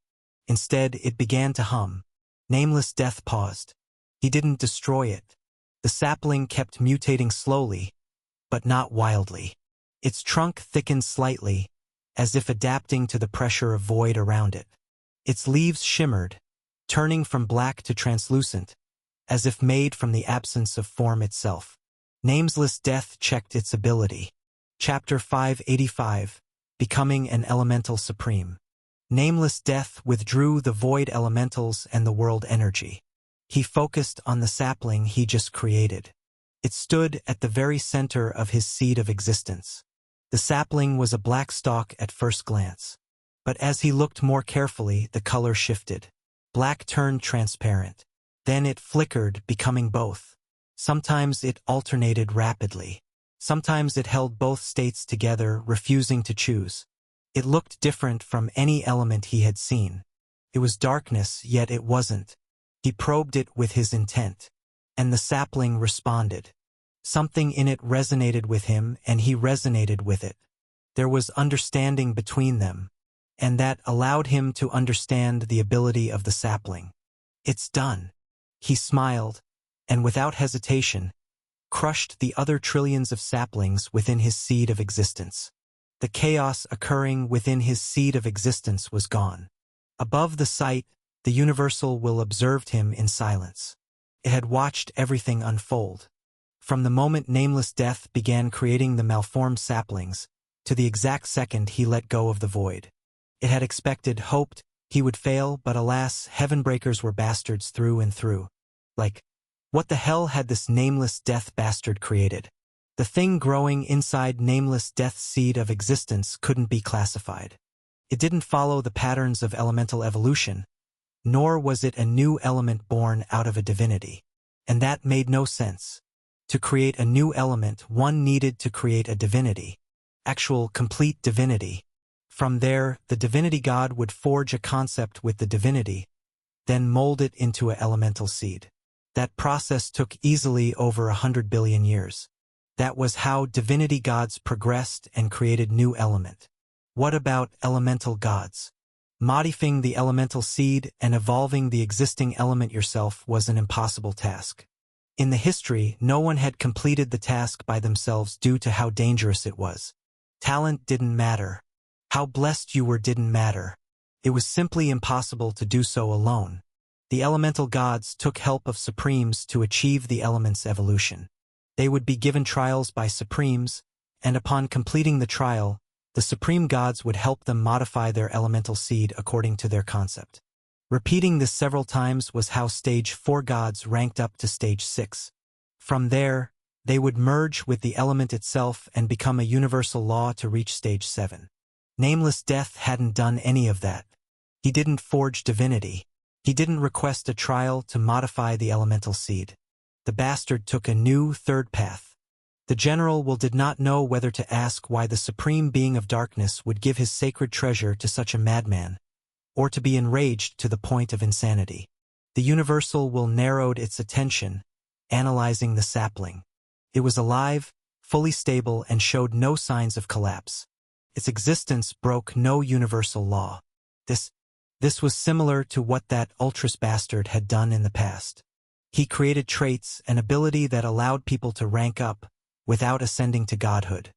Instead, it began to hum. Nameless death paused. He didn't destroy it. The sapling kept mutating slowly, but not wildly. Its trunk thickened slightly, as if adapting to the pressure of void around it. Its leaves shimmered, turning from black to translucent, as if made from the absence of form itself. Nameless death checked its ability. Chapter 585, Becoming an Elemental Supreme. Nameless death withdrew the void elementals and the world energy. He focused on the sapling he just created. It stood at the very center of his seed of existence. The sapling was a black stalk at first glance. But as he looked more carefully, the color shifted. Black turned transparent. Then it flickered, becoming both. Sometimes it alternated rapidly. Sometimes it held both states together, refusing to choose. It looked different from any element he had seen. It was darkness, yet it wasn't. He probed it with his intent. And the sapling responded. Something in it resonated with him, and he resonated with it. There was understanding between them, and that allowed him to understand the ability of the sapling. It's done. He smiled, and without hesitation, crushed the other trillions of saplings within his seed of existence. The chaos occurring within his seed of existence was gone. Above the sight, the universal will observed him in silence. It had watched everything unfold. From the moment nameless death began creating the malformed saplings, to the exact second he let go of the void. It had expected, hoped, he would fail, but alas, heavenbreakers were bastards through and through. What the hell had this nameless death bastard created? The thing growing inside nameless death's seed of existence couldn't be classified. It didn't follow the patterns of elemental evolution, nor was it a new element born out of a divinity. And that made no sense. To create a new element, one needed to create a divinity. Actual, complete divinity. From there, the divinity god would forge a concept with the divinity, then mold it into an elemental seed. That process took easily over 100 billion years. That was how divinity gods progressed and created new element. What about elemental gods? Modifying the elemental seed and evolving the existing element yourself was an impossible task. In the history, no one had completed the task by themselves due to how dangerous it was. Talent didn't matter. How blessed you were didn't matter. It was simply impossible to do so alone. The elemental gods took help of supremes to achieve the element's evolution. They would be given trials by supremes, and upon completing the trial, the supreme gods would help them modify their elemental seed according to their concept. Repeating this several times was how stage 4 gods ranked up to stage 6. From there, they would merge with the element itself and become a universal law to reach stage 7. Nameless death hadn't done any of that. He didn't forge divinity. He didn't request a trial to modify the elemental seed. The bastard took a new third path. The general will did not know whether to ask why the supreme being of darkness would give his sacred treasure to such a madman. or to be enraged to the point of insanity. The Universal Will narrowed its attention, analyzing the sapling. It was alive, fully stable, and showed no signs of collapse. Its existence broke no universal law. This was similar to what that Ultras bastard had done in the past. He created traits and ability that allowed people to rank up, without ascending to godhood.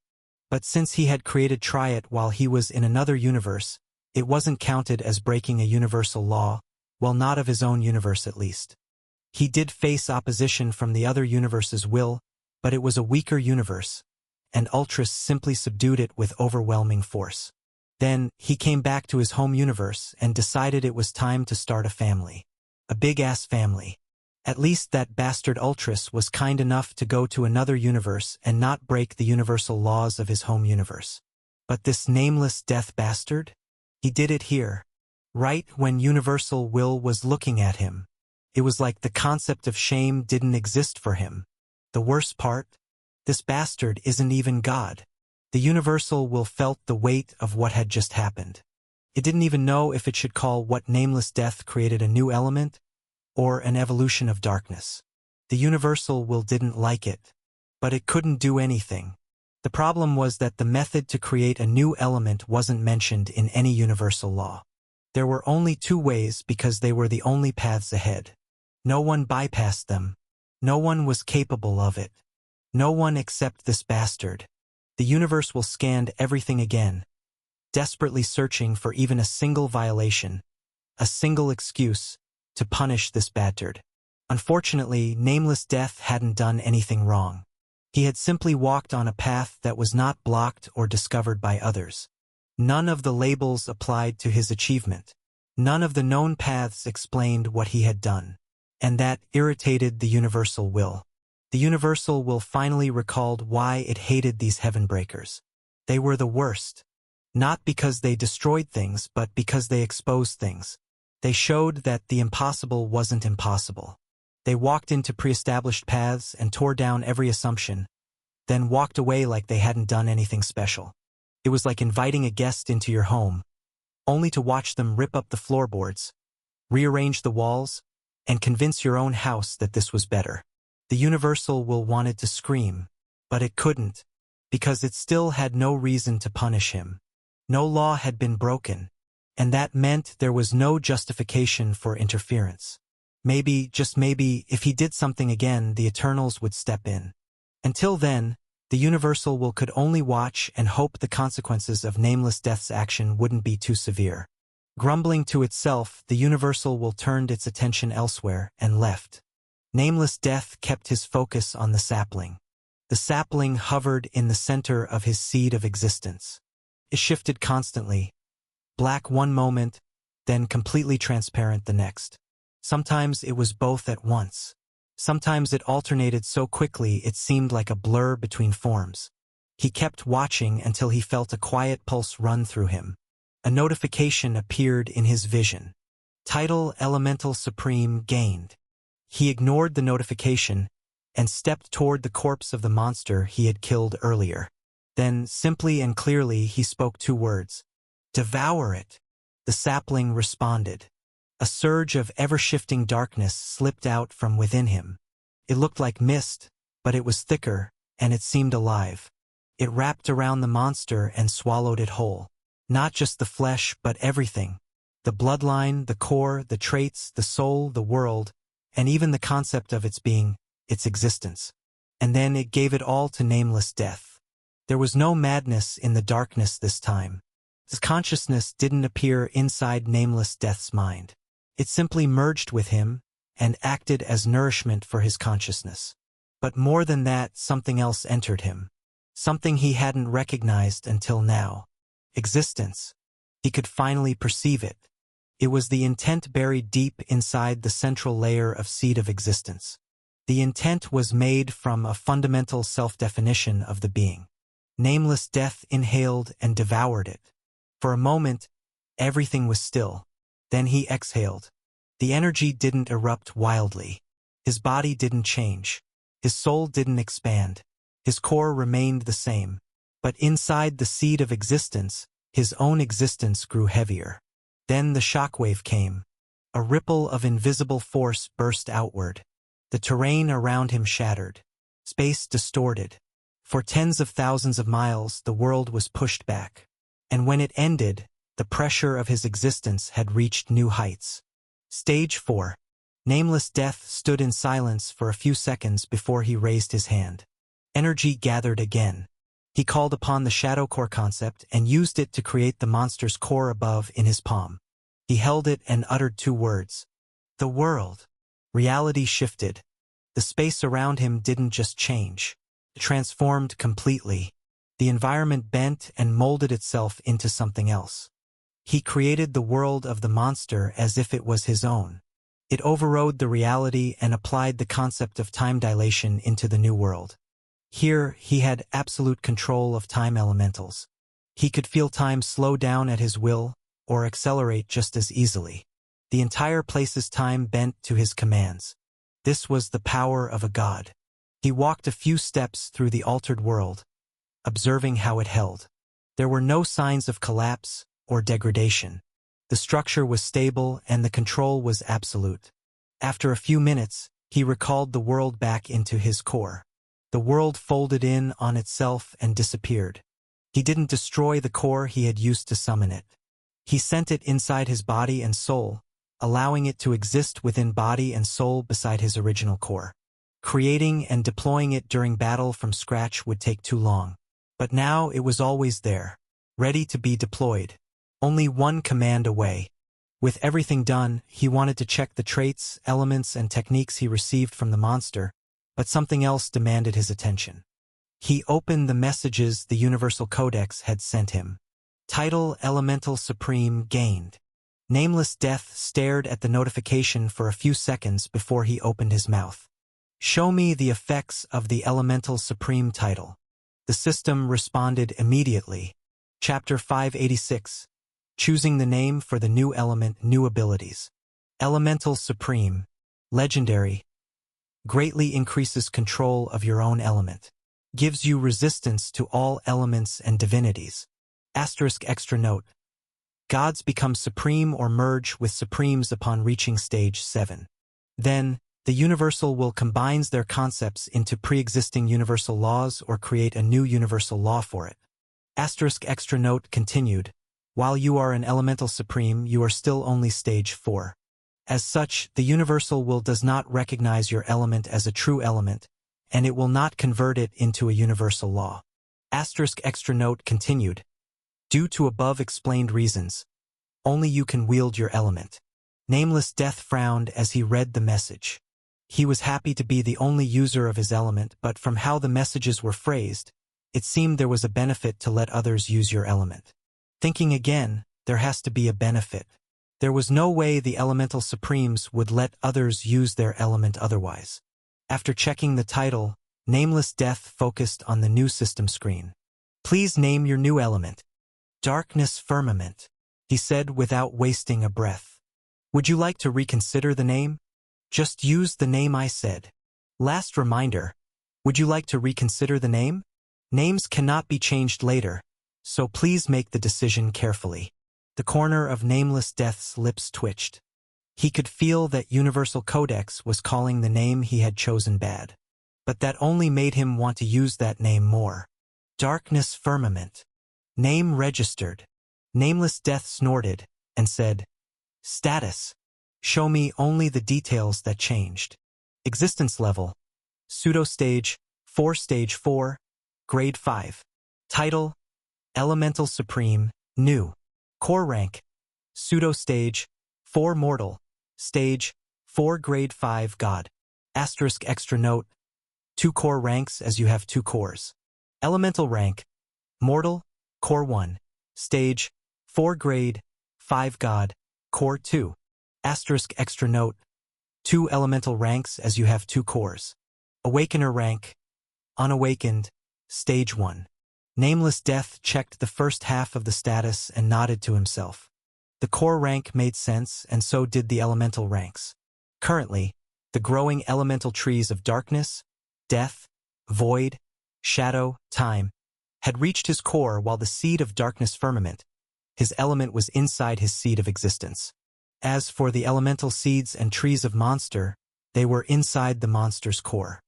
But since he had created Triad while he was in another universe, it wasn't counted as breaking a universal law, well, not of his own universe at least. He did face opposition from the other universe's will, but it was a weaker universe, and Ultras simply subdued it with overwhelming force. Then, he came back to his home universe and decided it was time to start a family. A big-ass family. At least that bastard Ultras was kind enough to go to another universe and not break the universal laws of his home universe. But this nameless death bastard? He did it here. Right when Universal Will was looking at him. It was like the concept of shame didn't exist for him. The worst part? This bastard isn't even God. The Universal Will felt the weight of what had just happened. It didn't even know if it should call what nameless death created a new element, or an evolution of darkness. The Universal Will didn't like it, but it couldn't do anything. The problem was that the method to create a new element wasn't mentioned in any universal law. There were only two ways because they were the only paths ahead. No one bypassed them. No one was capable of it. No one except this bastard. The Universal scanned everything again, desperately searching for even a single violation, a single excuse, to punish this bastard. Unfortunately, Nameless Death hadn't done anything wrong. He had simply walked on a path that was not blocked or discovered by others. None of the labels applied to his achievement. None of the known paths explained what he had done. And that irritated the Universal Will. The Universal Will finally recalled why it hated these Heavenbreakers. They were the worst. Not because they destroyed things, but because they exposed things. They showed that the impossible wasn't impossible. They walked into pre-established paths and tore down every assumption, then walked away like they hadn't done anything special. It was like inviting a guest into your home, only to watch them rip up the floorboards, rearrange the walls, and convince your own house that this was better. The Universal Will wanted to scream, but it couldn't, because it still had no reason to punish him. No law had been broken, and that meant there was no justification for interference. Maybe, just maybe, if he did something again, the Eternals would step in. Until then, the Universal Will could only watch and hope the consequences of Nameless Death's action wouldn't be too severe. Grumbling to itself, the Universal Will turned its attention elsewhere and left. Nameless Death kept his focus on the sapling. The sapling hovered in the center of his seed of existence. It shifted constantly, black one moment, then completely transparent the next. Sometimes it was both at once. Sometimes it alternated so quickly it seemed like a blur between forms. He kept watching until he felt a quiet pulse run through him. A notification appeared in his vision. Title Elemental Supreme gained. He ignored the notification and stepped toward the corpse of the monster he had killed earlier. Then, simply and clearly, he spoke two words. Devour it. The sapling responded. A surge of ever-shifting darkness slipped out from within him. It looked like mist, but it was thicker, and it seemed alive. It wrapped around the monster and swallowed it whole. Not just the flesh, but everything. The bloodline, the core, the traits, the soul, the world, and even the concept of its being, its existence. And then it gave it all to Nameless Death. There was no madness in the darkness this time. His consciousness didn't appear inside Nameless Death's mind. It simply merged with him and acted as nourishment for his consciousness. But more than that, something else entered him. Something he hadn't recognized until now. Existence. He could finally perceive it. It was the intent buried deep inside the central layer of seed of existence. The intent was made from a fundamental self-definition of the being. Nameless Death inhaled and devoured it. For a moment, everything was still. Then he exhaled. The energy didn't erupt wildly. His body didn't change. His soul didn't expand. His core remained the same. But inside the seed of existence, his own existence grew heavier. Then the shockwave came. A ripple of invisible force burst outward. The terrain around him shattered. Space distorted. For tens of thousands of miles, the world was pushed back. And when it ended, the pressure of his existence had reached new heights. Stage 4. Nameless Death stood in silence for a few seconds before he raised his hand. Energy gathered again. He called upon the Shadow Core concept and used it to create the monster's core above in his palm. He held it and uttered 2 words. The world. Reality shifted. The space around him didn't just change. It transformed completely. The environment bent and molded itself into something else. He created the world of the monster as if it was his own. It overrode the reality and applied the concept of time dilation into the new world. Here, he had absolute control of time elementals. He could feel time slow down at his will, or accelerate just as easily. The entire place's time bent to his commands. This was the power of a god. He walked a few steps through the altered world, observing how it held. There were no signs of collapse or degradation. The structure was stable and the control was absolute. After a few minutes, he recalled the world back into his core. The world folded in on itself and disappeared. He didn't destroy the core he had used to summon it. He sent it inside his body and soul, allowing it to exist within body and soul beside his original core. Creating and deploying it during battle from scratch would take too long. But now it was always there, ready to be deployed. Only one command away. With everything done, he wanted to check the traits, elements, and techniques he received from the monster, but something else demanded his attention. He opened the messages the Universal Codex had sent him. Title: Elemental Supreme gained. Nameless Death stared at the notification for a few seconds before he opened his mouth. Show me the effects of the Elemental Supreme title. The system responded immediately. Chapter 586. Choosing the name for the new element, new abilities. Elemental Supreme. Legendary. Greatly increases control of your own element. Gives you resistance to all elements and divinities. Asterisk extra note. Gods become supreme or merge with supremes upon reaching stage 7. Then, the Universal will combine their concepts into pre-existing universal laws or create a new universal law for it. Asterisk extra note continued. While you are an Elemental Supreme, you are still only stage 4. As such, the Universal will does not recognize your element as a true element, and it will not convert it into a universal law. Asterisk extra note continued. Due to above explained reasons, only you can wield your element. Nameless Death frowned as he read the message. He was happy to be the only user of his element, but from how the messages were phrased, it seemed there was a benefit to let others use your element. Thinking again, there has to be a benefit. There was no way the Elemental Supremes would let others use their element otherwise. After checking the title, Nameless Death focused on the new system screen. Please name your new element. Darkness Firmament, he said without wasting a breath. Would you like to reconsider the name? Just use the name I said. Last reminder, would you like to reconsider the name? Names cannot be changed later, so please make the decision carefully. The corner of Nameless Death's lips twitched. He could feel that Universal Codex was calling the name he had chosen bad. But that only made him want to use that name more. Darkness Firmament. Name registered. Nameless Death snorted and said, Status. Show me only the details that changed. Existence level. Pseudo-stage, 4 stage 4, grade 5. Title, Elemental Supreme, new. Core rank, Pseudo-stage, 4 mortal, stage, 4 grade 5 god. Asterisk extra note, 2 core ranks as you have 2 cores. Elemental rank, mortal, core 1, stage, 4 grade, 5 god, core 2. Asterisk extra note, 2 elemental ranks as you have 2 cores. Awakener rank, unawakened, stage 1. Nameless Death checked the first half of the status and nodded to himself. The core rank made sense, and so did the elemental ranks. Currently, the growing elemental trees of darkness, death, void, shadow, time, had reached his core, while the seed of Darkness Firmament, His element was inside his seed of existence. As for the elemental seeds and trees of monster, they were inside the monster's core.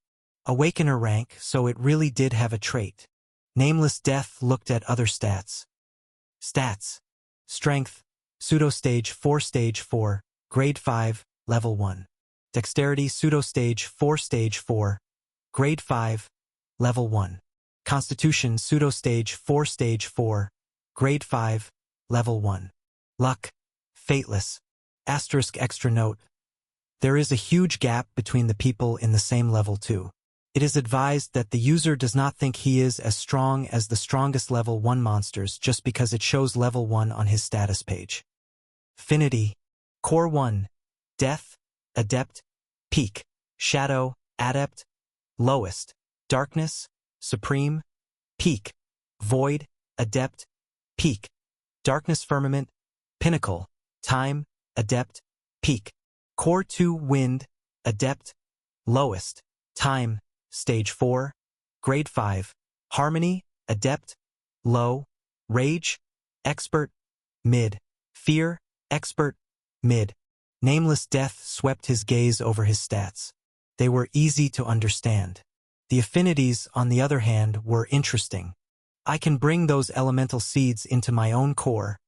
Awakener rank, so it really did have a trait. Nameless Death looked at other stats. Stats. Strength, pseudo-stage 4 stage 4, grade 5, level 1. Dexterity pseudo-stage 4 stage 4, grade 5, level 1. Constitution pseudo-stage 4 stage 4, grade 5, level 1. Luck, fateless. Asterisk extra note. There is a huge gap between the people in the same level too. It is advised that the user does not think he is as strong as the strongest level 1 monsters just because it shows level 1 on his status page. Affinity. Core 1. Death, Adept, Peak, Shadow, Adept, Lowest, Darkness, Supreme, Peak, Void, Adept, Peak, Darkness Firmament, Pinnacle, Time, Adept, Peak. Core 2 Wind, Adept, Lowest, Time, Stage 4, Grade 5, Harmony, Adept, Low, Rage, Expert, Mid, Fear, Expert, Mid. Nameless Death swept his gaze over his stats. They were easy to understand. The affinities, on the other hand, were interesting. I can bring those elemental seeds into my own core,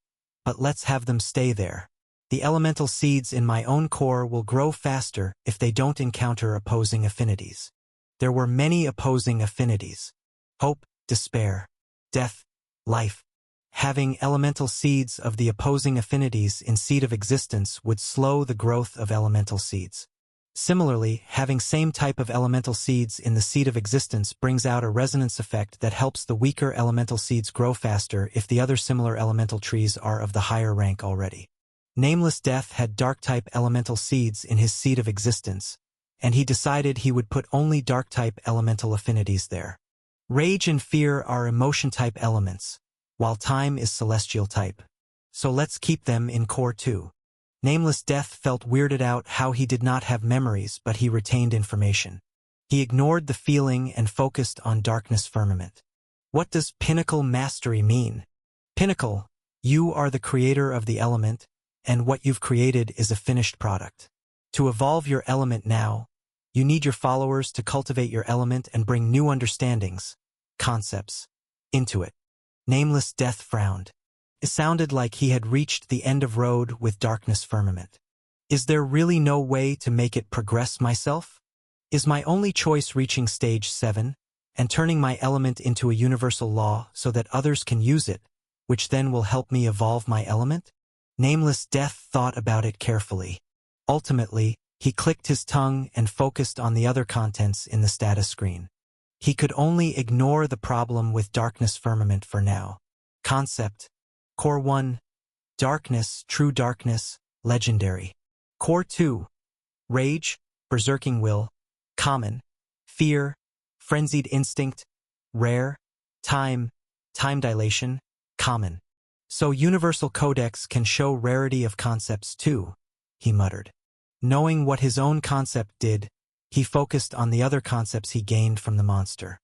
but let's have them stay there. The elemental seeds in my own core will grow faster if they don't encounter opposing affinities. There were many opposing affinities. Hope, despair, death, life. Having elemental seeds of the opposing affinities in Seed of Existence would slow the growth of elemental seeds. Similarly, having same type of elemental seeds in the Seed of Existence brings out a resonance effect that helps the weaker elemental seeds grow faster if the other similar elemental trees are of the higher rank already. Nameless Death had Dark-type elemental seeds in his Seed of Existence, and he decided he would put only Dark-type elemental affinities there. Rage and Fear are emotion-type elements, while Time is celestial type. So let's keep them in Core 2. Nameless Death felt weirded out how he did not have memories, but he retained information. He ignored the feeling and focused on Darkness Firmament. What does Pinnacle Mastery mean? Pinnacle, you are the creator of the element, and what you've created is a finished product. To evolve your element now, you need your followers to cultivate your element and bring new understandings, concepts, into it. Nameless Death frowned. It sounded like he had reached the end of road with Darkness Firmament. Is there really no way to make it progress myself? Is my only choice reaching stage 7 and turning my element into a universal law so that others can use it, which then will help me evolve my element? Nameless Death thought about it carefully. Ultimately, he clicked his tongue and focused on the other contents in the status screen. He could only ignore the problem with Darkness Firmament for now. Concept. Core 1. Darkness, True Darkness, Legendary. Core 2. Rage, Berserking Will, Common. Fear, Frenzied Instinct, Rare. Time, Time Dilation, Common. So Universal Codex can show rarity of concepts too, he muttered. Knowing what his own concept did, he focused on the other concepts he gained from the monster.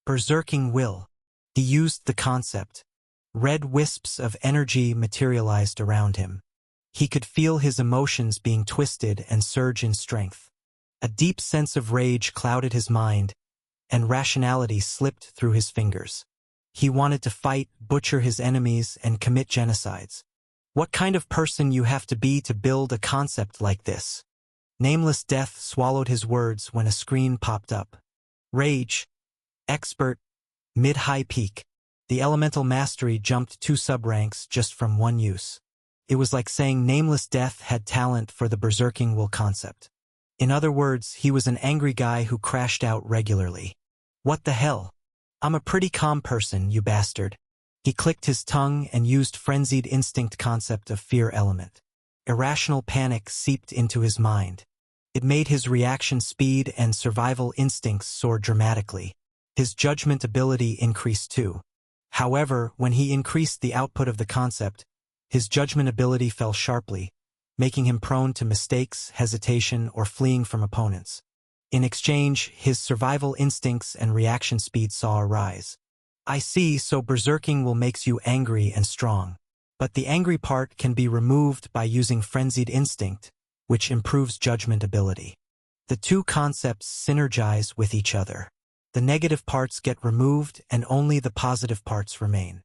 Berserking Will. He used the concept. Red wisps of energy materialized around him. He could feel his emotions being twisted and surge in strength. A deep sense of rage clouded his mind, and rationality slipped through his fingers. He wanted to fight, butcher his enemies, and commit genocides. What kind of person you have to be to build a concept like this? Nameless Death swallowed his words when a screen popped up. Rage. Expert. Mid-high peak. The elemental mastery jumped 2 sub-ranks just from one use. It was like saying Nameless Death had talent for the Berserking Will concept. In other words, he was an angry guy who crashed out regularly. What the hell? I'm a pretty calm person, you bastard. He clicked his tongue and used Frenzied Instinct concept of fear element. Irrational panic seeped into his mind. It made his reaction speed and survival instincts soar dramatically. His judgment ability increased too. However, when he increased the output of the concept, his judgment ability fell sharply, making him prone to mistakes, hesitation, or fleeing from opponents. In exchange, his survival instincts and reaction speed saw a rise. I see, so berserking will makes you angry and strong. But the angry part can be removed by using Frenzied Instinct, which improves judgment ability. The two concepts synergize with each other. The negative parts get removed and only the positive parts remain.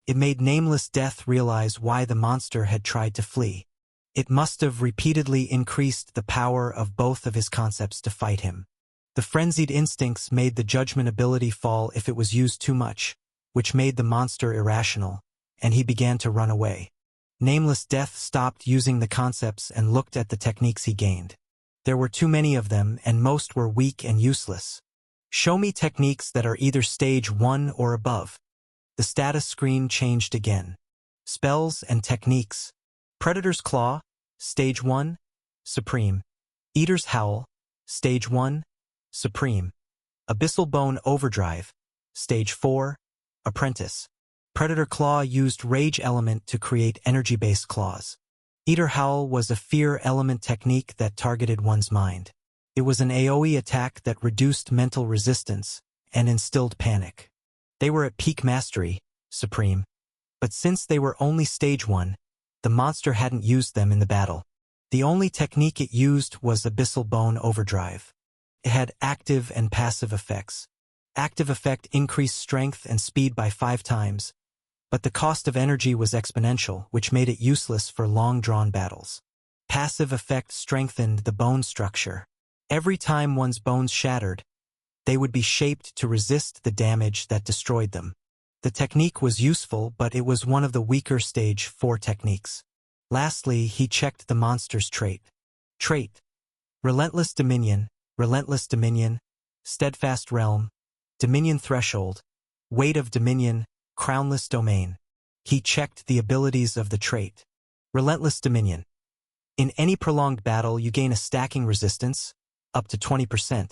It made Nameless Death realize why the monster had tried to flee. It must have repeatedly increased the power of both of his concepts to fight him. The Frenzied Instincts made the judgment ability fall if it was used too much, which made the monster irrational, and he began to run away. Nameless Death stopped using the concepts and looked at the techniques he gained. There were too many of them, and most were weak and useless. Show me techniques that are either stage 1 or above. The status screen changed again. Spells and techniques. Predator's Claw, Stage 1, Supreme. Eater's Howl, Stage 1, Supreme. Abyssal Bone Overdrive, Stage 4, Apprentice. Predator Claw used Rage Element to create energy-based claws. Eater Howl was a fear element technique that targeted one's mind. It was an AoE attack that reduced mental resistance and instilled panic. They were at peak mastery, Supreme. But since they were only Stage 1, the monster hadn't used them in the battle. The only technique it used was Abyssal Bone Overdrive. It had active and passive effects. Active effect increased strength and speed by 5 times, but the cost of energy was exponential, which made it useless for long-drawn battles. Passive effect strengthened the bone structure. Every time one's bones shattered, they would be shaped to resist the damage that destroyed them. The technique was useful, but it was one of the weaker Stage 4 techniques. Lastly, he checked the monster's trait. Trait: Relentless Dominion, Steadfast Realm, Dominion Threshold, Weight of Dominion, Crownless Domain. He checked the abilities of the trait. Relentless Dominion. In any prolonged battle, you gain a stacking resistance, up to 20%,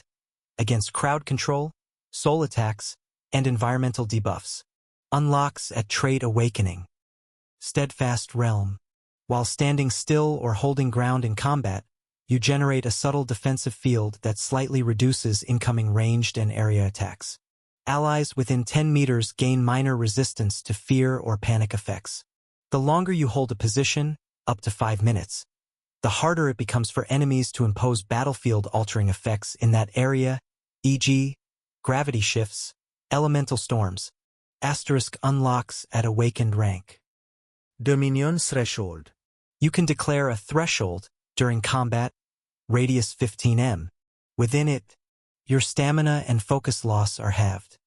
against crowd control, soul attacks, and environmental debuffs. Unlocks at Trait Awakening. Steadfast Realm. While standing still or holding ground in combat, you generate a subtle defensive field that slightly reduces incoming ranged and area attacks. Allies within 10 meters gain minor resistance to fear or panic effects. The longer you hold a position, up to 5 minutes, the harder it becomes for enemies to impose battlefield-altering effects in that area, e.g., gravity shifts, elemental storms. Asterisk unlocks at Awakened rank. Dominion Threshold. You can declare a threshold during combat, radius 15 m. Within it, your stamina and focus loss are halved.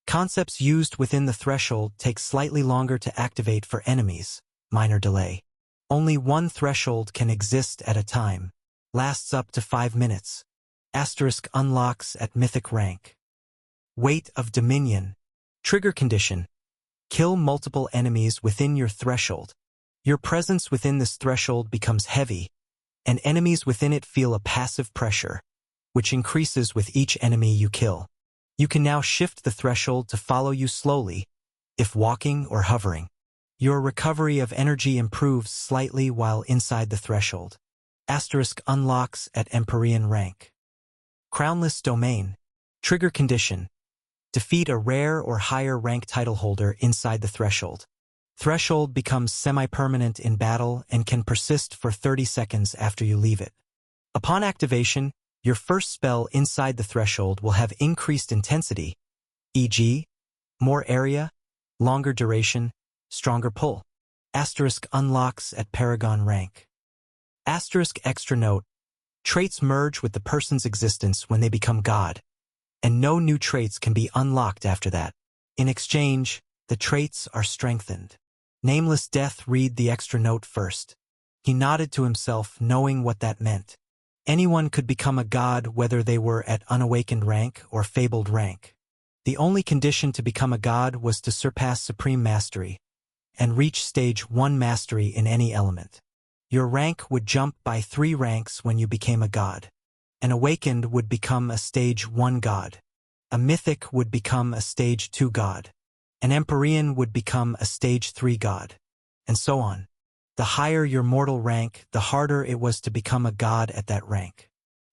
Concepts used within the threshold take slightly longer to activate for enemies, minor delay. Only one threshold can exist at a time, lasts up to 5 minutes. Asterisk unlocks at Mythic rank. Weight of Dominion. Trigger condition: kill multiple enemies within your threshold. Your presence within this threshold becomes heavy, and enemies within it feel a passive pressure, which increases with each enemy you kill. You can now shift the threshold to follow you slowly, if walking or hovering. Your recovery of energy improves slightly while inside the threshold. Asterisk unlocks at Empyrean rank. Crownless Domain. Trigger condition: defeat a rare or higher rank title holder inside the threshold. Threshold becomes semi-permanent in battle and can persist for 30 seconds after you leave it. Upon activation, your first spell inside the threshold will have increased intensity, e.g., more area, longer duration, stronger pull. Asterisk unlocks at Paragon rank. Asterisk extra note: traits merge with the person's existence when they become God, and no new traits can be unlocked after that. In exchange, the traits are strengthened. Nameless Death read the extra note first. He nodded to himself, knowing what that meant. Anyone could become a god whether they were at Unawakened rank or Fabled rank. The only condition to become a god was to surpass Supreme Mastery and reach Stage 1 Mastery in any element. Your rank would jump by 3 ranks when you became a god. An Awakened would become a Stage 1 god. A Mythic would become a Stage 2 god. An Empyrean would become a Stage 3 god. And so on. The higher your mortal rank, the harder it was to become a god at that rank.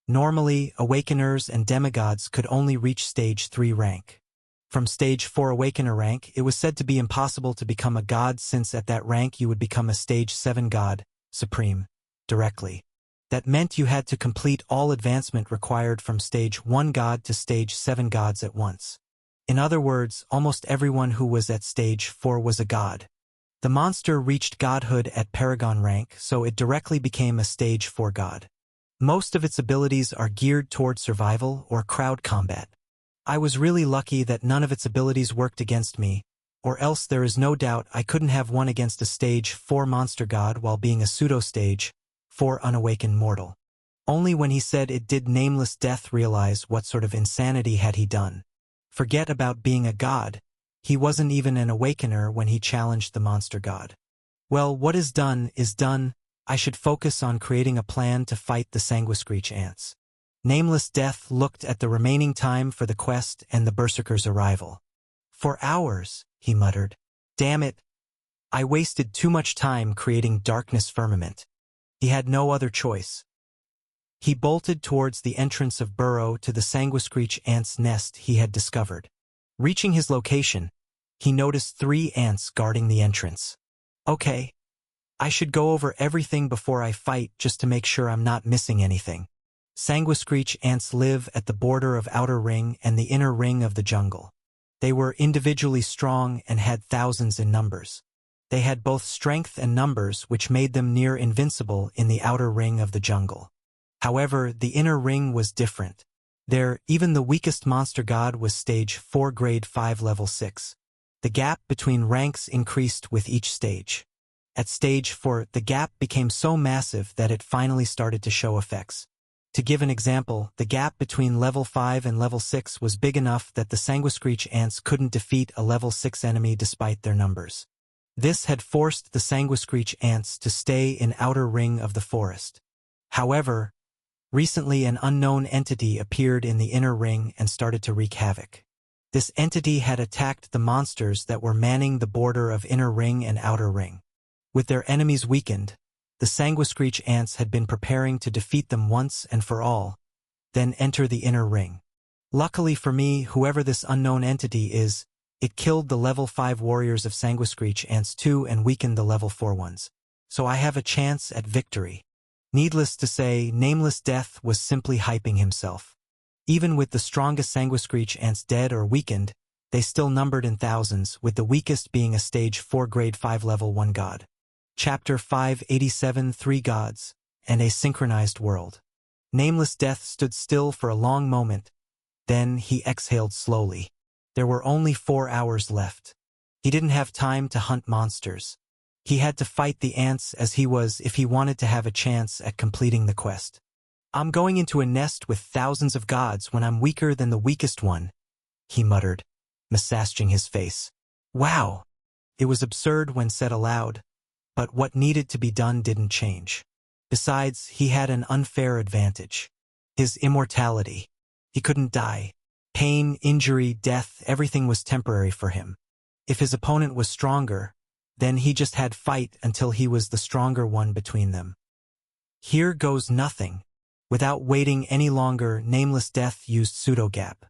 Normally, Awakeners and Demigods could only reach Stage 3 rank. From Stage 4 Awakener rank, it was said to be impossible to become a god since at that rank you would become a Stage 7 god, supreme, directly. That meant you had to complete all advancement required from Stage 1 god to Stage 7 gods at once. In other words, almost everyone who was at Stage 4 was a god. The monster reached godhood at Paragon rank, so it directly became a Stage 4 god. Most of its abilities are geared toward survival or crowd combat. I was really lucky that none of its abilities worked against me, or else there is no doubt I couldn't have won against a Stage 4 monster god while being a pseudo-Stage 4 unawakened mortal. Only when he said it did nameless death realize what sort of insanity had he done. Forget about being a god. He wasn't even an awakener when he challenged the monster god. Well, what is done is done. I should focus on creating a plan to fight the Sanguiscreech ants. Nameless Death looked at the remaining time for the quest and the Berserker's arrival. 4 hours, he muttered. Damn it. I wasted too much time creating Darkness Firmament. He had no other choice. He bolted towards the entrance of burrow to the Sanguiscreech ant's nest he had discovered. Reaching his location, he noticed 3 ants guarding the entrance. Okay. I should go over everything before I fight just to make sure I'm not missing anything. Sanguiscreech ants live at the border of Outer Ring and the Inner Ring of the jungle. They were individually strong and had thousands in numbers. They had both strength and numbers which made them near invincible in the Outer Ring of the jungle. However, the Inner Ring was different. There, even the weakest monster god was Stage 4 Grade 5 Level 6. The gap between ranks increased with each stage. At Stage 4, the gap became so massive that it finally started to show effects. To give an example, the gap between Level 5 and Level 6 was big enough that the Sanguiscreech ants couldn't defeat a Level 6 enemy despite their numbers. This had forced the Sanguiscreech ants to stay in Outer Ring of the forest. However, recently an unknown entity appeared in the Inner Ring and started to wreak havoc. This entity had attacked the monsters that were manning the border of Inner Ring and Outer Ring. With their enemies weakened, the Sanguiscreech ants had been preparing to defeat them once and for all, then enter the Inner Ring. Luckily for me, whoever this unknown entity is, it killed the Level 5 warriors of Sanguiscreech ants too and weakened the Level 4 ones. So I have a chance at victory. Needless to say, Nameless Death was simply hyping himself. Even with the strongest Sanguiscreech ants dead or weakened, they still numbered in thousands, with the weakest being a Stage 4 Grade 5 Level 1 god. Chapter 587 3 Gods, and a Synchronized World. Nameless Death stood still for a long moment. Then he exhaled slowly. There were only 4 hours left. He didn't have time to hunt monsters. He had to fight the ants as he was if he wanted to have a chance at completing the quest. I'm going into a nest with thousands of gods when I'm weaker than the weakest one, he muttered, massaging his face. Wow! It was absurd when said aloud, but what needed to be done didn't change. Besides, he had an unfair advantage. His immortality. He couldn't die. Pain, injury, death, everything was temporary for him. If his opponent was stronger, then he just had fight until he was the stronger one between them. Here goes nothing. Without waiting any longer, Nameless Death used Pseudo-Gap.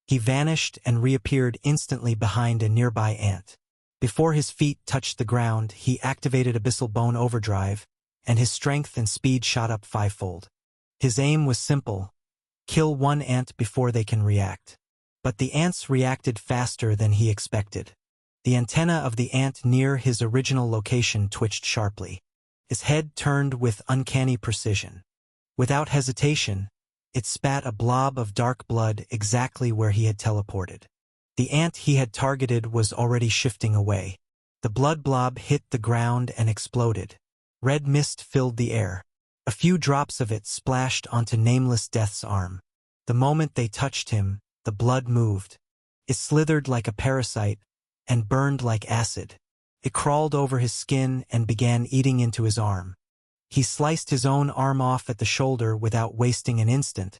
He vanished and reappeared instantly behind a nearby ant. Before his feet touched the ground, he activated Abyssal Bone Overdrive, and his strength and speed shot up 5-fold. His aim was simple: kill one ant before they can react. But the ants reacted faster than he expected. The antenna of the ant near his original location twitched sharply. His head turned with uncanny precision. Without hesitation, it spat a blob of dark blood exactly where he had teleported. The ant he had targeted was already shifting away. The blood blob hit the ground and exploded. Red mist filled the air. A few drops of it splashed onto Nameless Death's arm. The moment they touched him, the blood moved. It slithered like a parasite and burned like acid. It crawled over his skin and began eating into his arm. He sliced his own arm off at the shoulder without wasting an instant.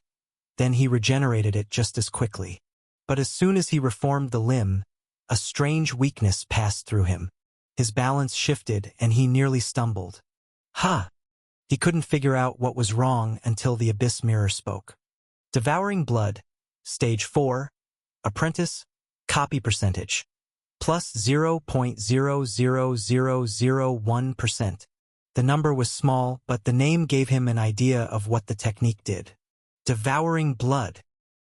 Then he regenerated it just as quickly. But as soon as he reformed the limb, a strange weakness passed through him. His balance shifted and he nearly stumbled. Ha! He couldn't figure out what was wrong until the Abyss Mirror spoke. Devouring Blood, Stage 4, Apprentice, copy percentage. Plus 0.00001%. The number was small, but the name gave him an idea of what the technique did. Devouring blood.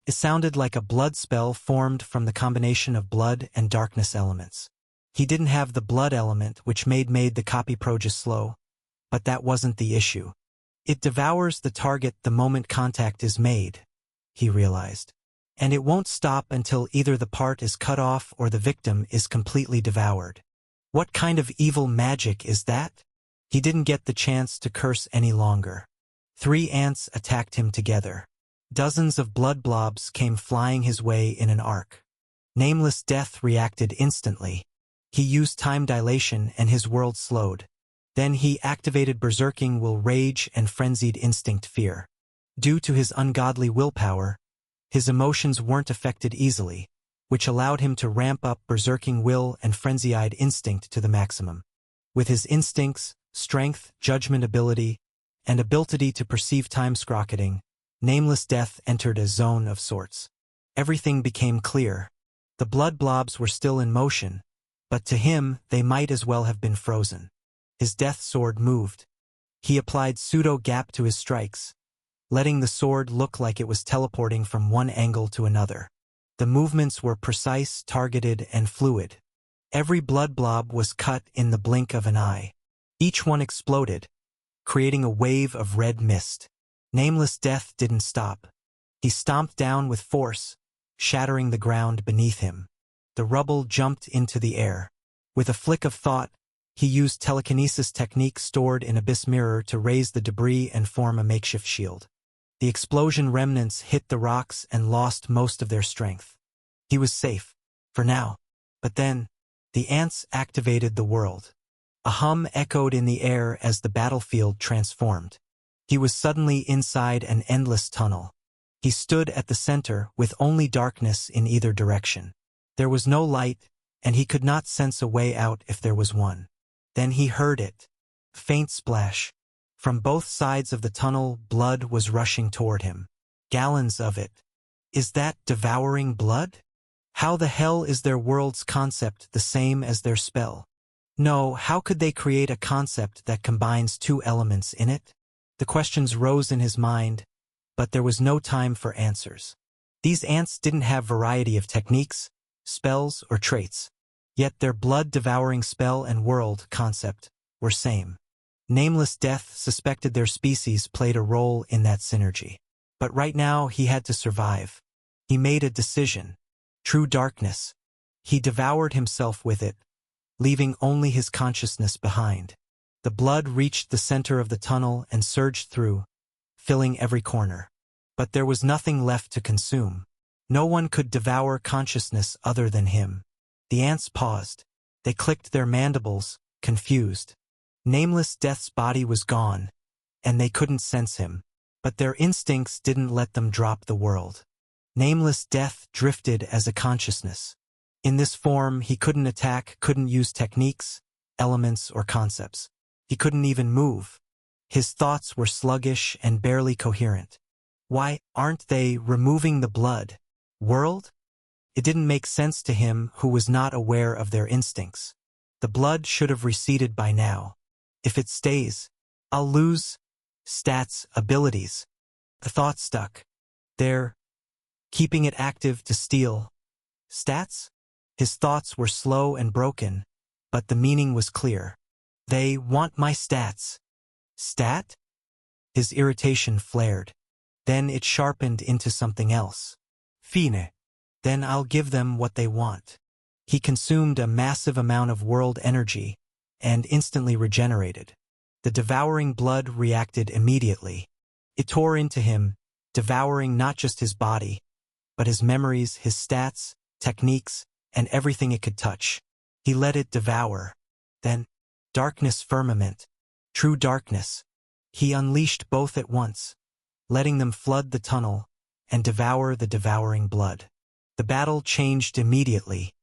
It sounded like a blood spell formed from the combination of blood and darkness elements. He didn't have the blood element, which made the copy process slow. But that wasn't the issue. It devours the target the moment contact is made, he realized. And it won't stop until either the part is cut off or the victim is completely devoured. What kind of evil magic is that? He didn't get the chance to curse any longer. 3 ants attacked him together. Dozens of blood blobs came flying his way in an arc. Nameless Death reacted instantly. He used time dilation and his world slowed. Then he activated Berserking Will, Rage, and Frenzied Instinct Fear. Due to his ungodly willpower, his emotions weren't affected easily, which allowed him to ramp up Berserking Will and Frenzied Instinct to the maximum. With his instincts, strength, judgment ability, and ability to perceive time skyrocketing, Nameless Death entered a zone of sorts. Everything became clear. The blood blobs were still in motion, but to him they might as well have been frozen. His death sword moved. He applied pseudo-gap to his strikes, letting the sword look like it was teleporting from one angle to another. The movements were precise, targeted, and fluid. Every blood blob was cut in the blink of an eye. Each one exploded, creating a wave of red mist. Nameless Death didn't stop. He stomped down with force, shattering the ground beneath him. The rubble jumped into the air. With a flick of thought, he used telekinesis technique stored in Abyss Mirror to raise the debris and form a makeshift shield. The explosion remnants hit the rocks and lost most of their strength. He was safe, for now. But then, the ants activated the world. A hum echoed in the air as the battlefield transformed. He was suddenly inside an endless tunnel. He stood at the center with only darkness in either direction. There was no light, and he could not sense a way out if there was one. Then he heard it. Faint splash. From both sides of the tunnel, blood was rushing toward him. Gallons of it. Is that devouring blood? How the hell is their world's concept the same as their spell? No, how could they create a concept that combines 2 elements in it? The questions rose in his mind, but there was no time for answers. These ants didn't have variety of techniques, spells, or traits. Yet their blood-devouring spell and world concept were same. Nameless Death suspected their species played a role in that synergy. But right now he had to survive. He made a decision. True darkness. He devoured himself with it, leaving only his consciousness behind. The blood reached the center of the tunnel and surged through, filling every corner. But there was nothing left to consume. No one could devour consciousness other than him. The ants paused. They clicked their mandibles, confused. Nameless Death's body was gone, and they couldn't sense him. But their instincts didn't let them drop the world. Nameless Death drifted as a consciousness. In this form, he couldn't attack, couldn't use techniques, elements, or concepts. He couldn't even move. His thoughts were sluggish and barely coherent. Why aren't they removing the blood? World? It didn't make sense to him, who was not aware of their instincts. The blood should have receded by now. If it stays, I'll lose stats, abilities. The thought stuck. They're keeping it active to steal stats? His thoughts were slow and broken, but the meaning was clear. They want my stats. Stat? His irritation flared. Then it sharpened into something else. Fine. Then I'll give them what they want. He consumed a massive amount of world energy and instantly regenerated. The devouring blood reacted immediately. It tore into him, devouring not just his body, but his memories, his stats, techniques, and everything it could touch. He let it devour. Then, darkness firmament, true darkness. He unleashed both at once, letting them flood the tunnel and devour the devouring blood. The battle changed immediately.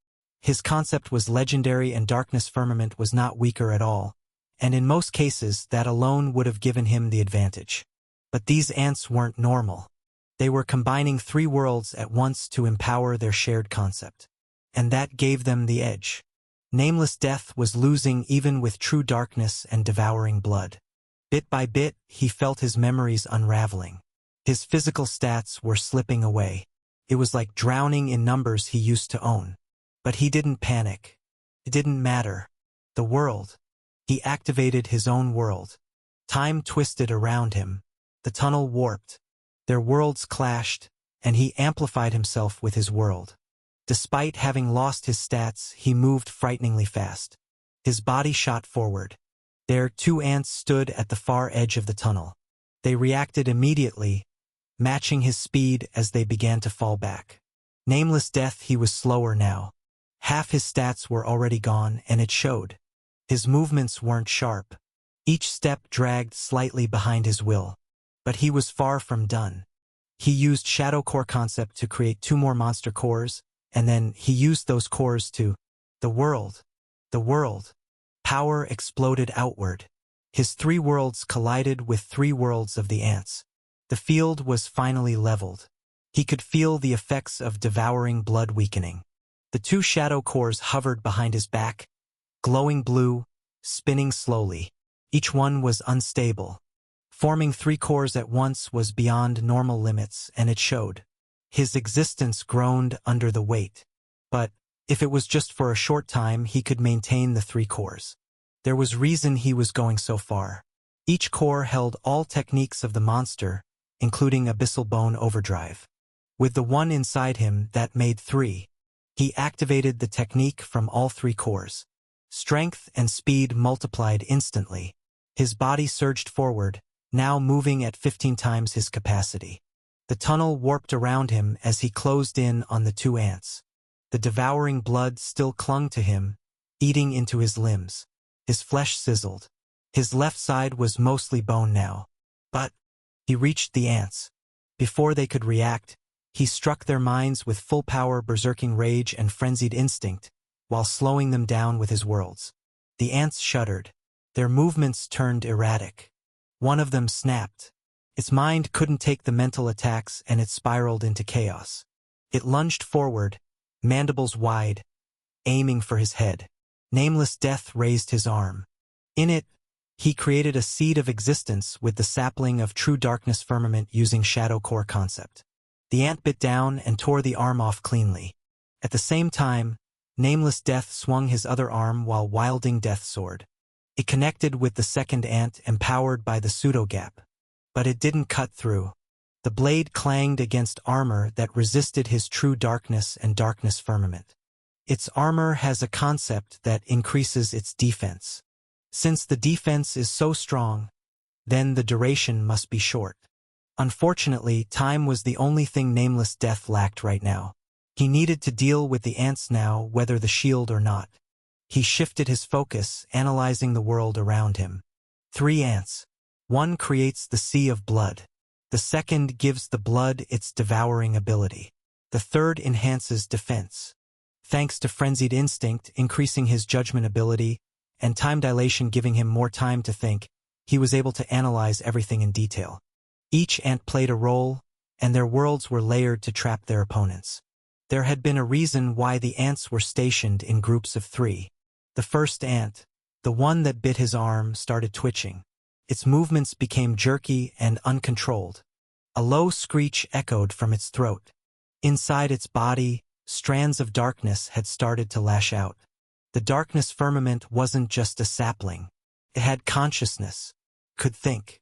His concept was legendary and darkness firmament was not weaker at all, and in most cases that alone would have given him the advantage. But these ants weren't normal. They were combining 3 worlds at once to empower their shared concept. and that gave them the edge. Nameless Death was losing even with true darkness and devouring blood. Bit by bit, he felt his memories unraveling. His physical stats were slipping away. It was like drowning in numbers he used to own. But he didn't panic. It didn't matter. The world. He activated his own world. Time twisted around him. The tunnel warped. Their worlds clashed, and he amplified himself with his world. Despite having lost his stats, he moved frighteningly fast. His body shot forward. There, two ants stood at the far edge of the tunnel. They reacted immediately, matching his speed as they began to fall back. Nameless Death, he was slower now. Half his stats were already gone, and it showed. His movements weren't sharp. Each step dragged slightly behind his will. But he was far from done. He used Shadow Core concept to create 2 more monster cores, and then he used those cores to... The world. Power exploded outward. His 3 worlds collided with 3 worlds of the ants. The field was finally leveled. He could feel the effects of devouring blood weakening. The 2 shadow cores hovered behind his back, glowing blue, spinning slowly. Each one was unstable. Forming 3 cores at once was beyond normal limits, and it showed. His existence groaned under the weight. But, if it was just for a short time, he could maintain the 3 cores. There was reason he was going so far. Each core held all techniques of the monster, including Abyssal Bone Overdrive. With the one inside him that made 3, he activated the technique from all 3 cores. Strength and speed multiplied instantly. His body surged forward, now moving at 15 times his capacity. The tunnel warped around him as he closed in on the 2 ants. The devouring blood still clung to him, eating into his limbs. His flesh sizzled. His left side was mostly bone now. But he reached the ants. Before they could react, he struck their minds with full power, berserking rage and frenzied instinct, while slowing them down with his worlds. The ants shuddered. Their movements turned erratic. One of them snapped. Its mind couldn't take the mental attacks, and it spiraled into chaos. It lunged forward, mandibles wide, aiming for his head. Nameless Death raised his arm. In it, he created a seed of existence with the sapling of True Darkness Firmament using Shadow Core concept. The ant bit down and tore the arm off cleanly. At the same time, Nameless Death swung his other arm while wielding Death Sword. It connected with the second ant, empowered by the pseudo-gap. But it didn't cut through. The blade clanged against armor that resisted his True Darkness and Darkness Firmament. Its armor has a concept that increases its defense. Since the defense is so strong, then the duration must be short. Unfortunately, time was the only thing Nameless Death lacked right now. He needed to deal with the ants now, whether the shield or not. He shifted his focus, analyzing the world around him. 3 ants. One creates the sea of blood. The second gives the blood its devouring ability. The third enhances defense. Thanks to frenzied instinct increasing his judgment ability, and time dilation giving him more time to think, he was able to analyze everything in detail. Each ant played a role, and their worlds were layered to trap their opponents. There had been a reason why the ants were stationed in groups of 3. The first ant, the one that bit his arm, started twitching. Its movements became jerky and uncontrolled. A low screech echoed from its throat. Inside its body, strands of darkness had started to lash out. The Darkness Firmament wasn't just a sapling. It had consciousness, could think,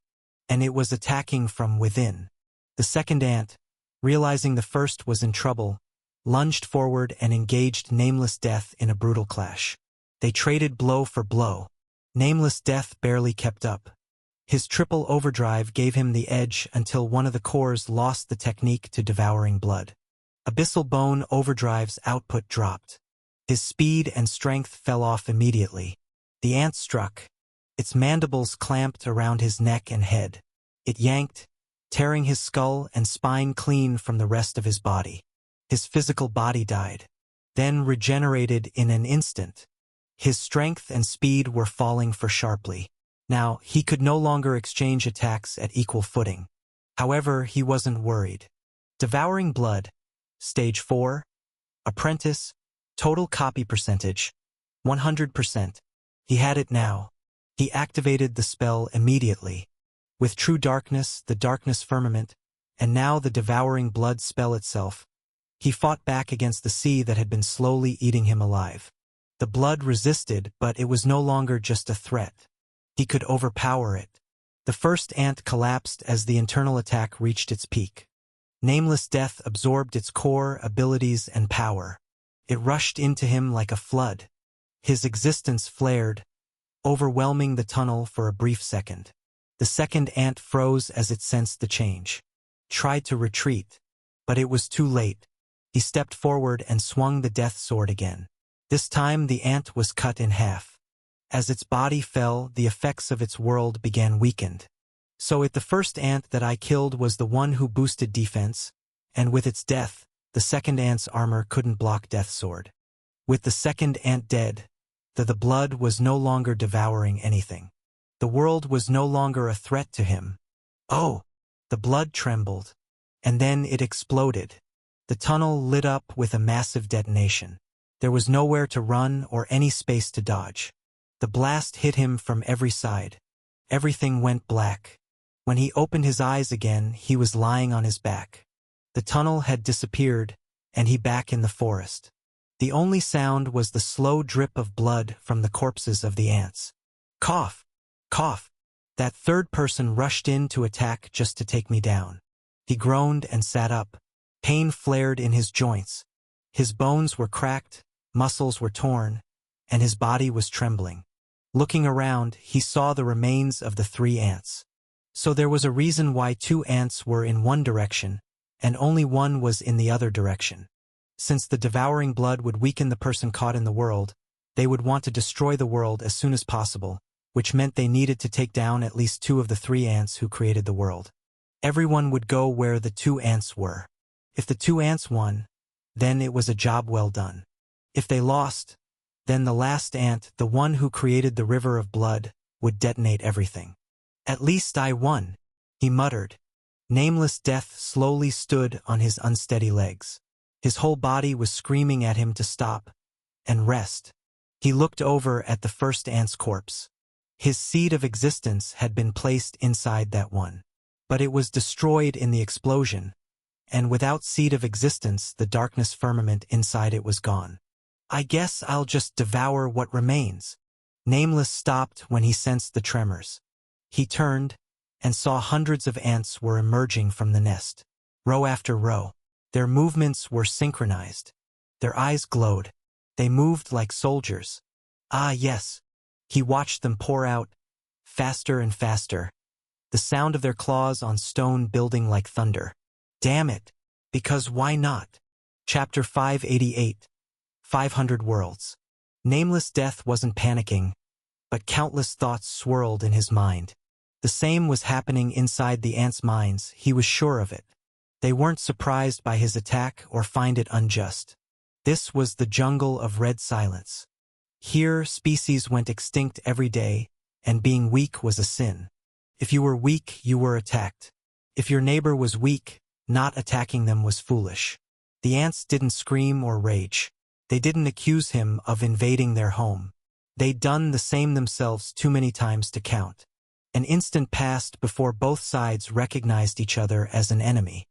and it was attacking from within. The second ant, realizing the first was in trouble, lunged forward and engaged Nameless Death in a brutal clash. They traded blow for blow. Nameless Death barely kept up. His triple overdrive gave him the edge until one of the cores lost the technique to devouring blood. Abyssal Bone Overdrive's output dropped. His speed and strength fell off immediately. The ant struck. Its mandibles clamped around his neck and head. It yanked, tearing his skull and spine clean from the rest of his body. His physical body died, then regenerated in an instant. His strength and speed were falling for sharply. Now, he could no longer exchange attacks at equal footing. However, he wasn't worried. Devouring Blood, Stage 4, Apprentice, Total copy percentage, 100%. He had it now. He activated the spell immediately. With true darkness, the darkness firmament, and now the devouring blood spell itself, he fought back against the sea that had been slowly eating him alive. The blood resisted, but it was no longer just a threat. He could overpower it. The first ant collapsed as the internal attack reached its peak. Nameless death absorbed its core, abilities, and power. It rushed into him like a flood. His existence flared, overwhelming the tunnel for a brief second. The second ant froze as it sensed the change. Tried to retreat, but it was too late. He stepped forward and swung the death sword again. This time the ant was cut in half. As its body fell, the effects of its world began weakened. So the first ant that I killed was the one who boosted defense, and with its death, the second ant's armor couldn't block death sword. With the second ant dead, the blood was no longer devouring anything. The world was no longer a threat to him. Oh! The blood trembled, and then it exploded. The tunnel lit up with a massive detonation. There was nowhere to run or any space to dodge. The blast hit him from every side. Everything went black. When he opened his eyes again, he was lying on his back. The tunnel had disappeared, and he back in the forest. The only sound was the slow drip of blood from the corpses of the ants. Cough! Cough! That third person rushed in to attack just to take me down. He groaned and sat up. Pain flared in his joints. His bones were cracked, muscles were torn, and his body was trembling. Looking around, he saw the remains of the 3 ants. So there was a reason why 2 ants were in one direction, and only one was in the other direction. Since the devouring blood would weaken the person caught in the world, they would want to destroy the world as soon as possible, which meant they needed to take down at least 2 of the 3 ants who created the world. Everyone would go where the 2 ants were. If the 2 ants won, then it was a job well done. If they lost, then the last ant, the one who created the river of blood, would detonate everything. At least I won, he muttered. Nameless death slowly stood on his unsteady legs. His whole body was screaming at him to stop and rest. He looked over at the first ant's corpse. His seed of existence had been placed inside that one. But it was destroyed in the explosion, and without seed of existence, the darkness firmament inside it was gone. I guess I'll just devour what remains. Nameless stopped when he sensed the tremors. He turned and saw hundreds of ants were emerging from the nest, row after row. Their movements were synchronized. Their eyes glowed. They moved like soldiers. Ah, yes. He watched them pour out, faster and faster, the sound of their claws on stone building like thunder. Damn it! Because why not? Chapter 588. 500 Worlds. Nameless death wasn't panicking, but countless thoughts swirled in his mind. The same was happening inside the ants' minds, he was sure of it. They weren't surprised by his attack or find it unjust. This was the jungle of red silence. Here, species went extinct every day, and being weak was a sin. If you were weak, you were attacked. If your neighbor was weak, not attacking them was foolish. The ants didn't scream or rage. They didn't accuse him of invading their home. They'd done the same themselves too many times to count. An instant passed before both sides recognized each other as an enemy.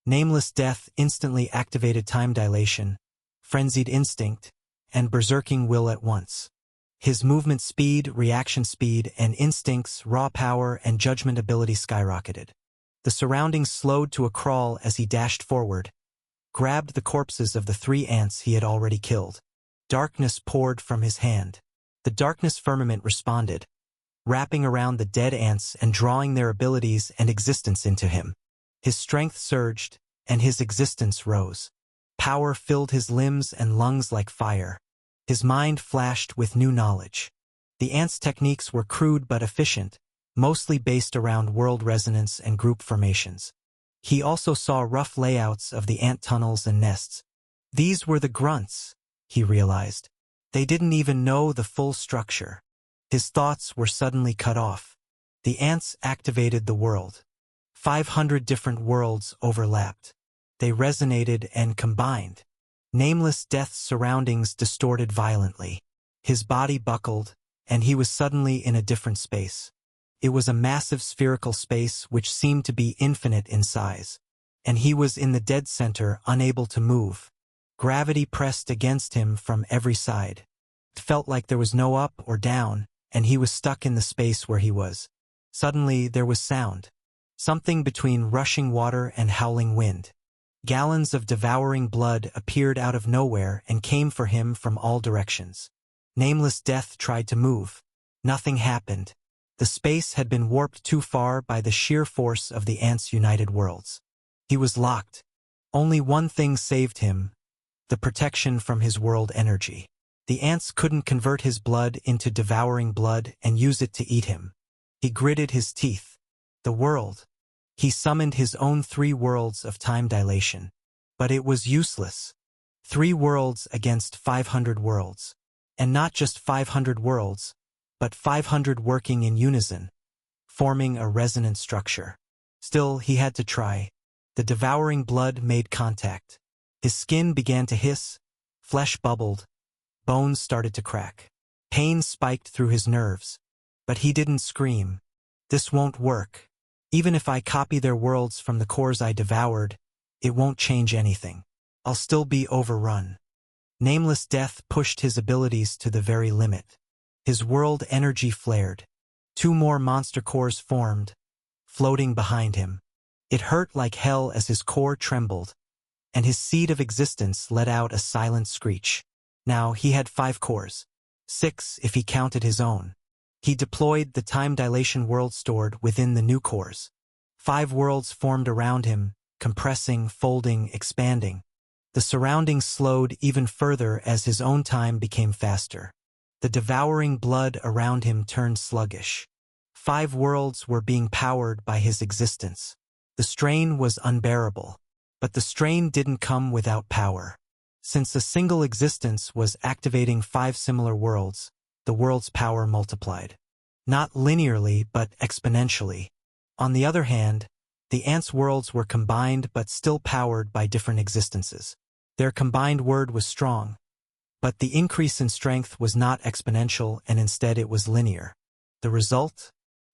Nameless death instantly activated time dilation, frenzied instinct, and berserking will at once. His movement speed, reaction speed, and instincts, raw power, and judgment ability skyrocketed. The surroundings slowed to a crawl as he dashed forward, grabbed the corpses of the 3 ants he had already killed. Darkness poured from his hand. The darkness firmament responded, wrapping around the dead ants and drawing their abilities and existence into him. His strength surged, and his existence rose. Power filled his limbs and lungs like fire. His mind flashed with new knowledge. The ants' techniques were crude but efficient, mostly based around world resonance and group formations. He also saw rough layouts of the ant tunnels and nests. These were the grunts, he realized. They didn't even know the full structure. His thoughts were suddenly cut off. The ants activated the world. 500 different worlds overlapped. They resonated and combined. Nameless Death's surroundings distorted violently. His body buckled, and he was suddenly in a different space. It was a massive spherical space which seemed to be infinite in size. And he was in the dead center, unable to move. Gravity pressed against him from every side. It felt like there was no up or down, and he was stuck in the space where he was. Suddenly there was sound. Something between rushing water and howling wind. Gallons of devouring blood appeared out of nowhere and came for him from all directions. Nameless Death tried to move. Nothing happened. The space had been warped too far by the sheer force of the ants' united worlds. He was locked. Only one thing saved him: the protection from his world energy. The ants couldn't convert his blood into devouring blood and use it to eat him. He gritted his teeth. The world. He summoned his own 3 worlds of time dilation. But it was useless. 3 worlds against 500 worlds. And not just 500 worlds, but 500 working in unison, forming a resonant structure. Still, he had to try. The devouring blood made contact. His skin began to hiss, flesh bubbled, bones started to crack. Pain spiked through his nerves. But he didn't scream. This won't work. Even if I copy their worlds from the cores I devoured, it won't change anything. I'll still be overrun. Nameless Death pushed his abilities to the very limit. His world energy flared. 2 more monster cores formed, floating behind him. It hurt like hell as his core trembled, and his seed of existence let out a silent screech. Now he had 5 cores. 6 if he counted his own. He deployed the time dilation world stored within the new cores. 5 worlds formed around him, compressing, folding, expanding. The surroundings slowed even further as his own time became faster. The devouring blood around him turned sluggish. 5 worlds were being powered by his existence. The strain was unbearable. But the strain didn't come without power. Since a single existence was activating 5 similar worlds, the world's power multiplied. Not linearly, but exponentially. On the other hand, the ants' worlds were combined but still powered by different existences. Their combined word was strong. But the increase in strength was not exponential, and instead it was linear. The result?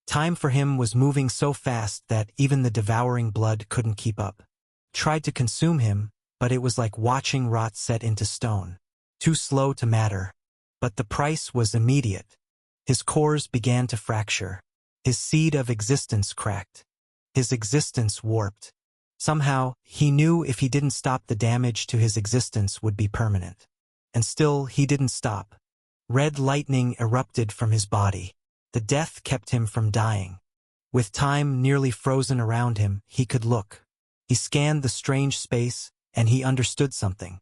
Time for him was moving so fast that even the devouring blood couldn't keep up. Tried to consume him, but it was like watching rot set into stone. Too slow to matter. But the price was immediate. His cores began to fracture. His seed of existence cracked. His existence warped. Somehow, he knew if he didn't stop, the damage to his existence would be permanent. And still, he didn't stop. Red lightning erupted from his body. The death kept him from dying. With time nearly frozen around him, he could look. He scanned the strange space, and he understood something.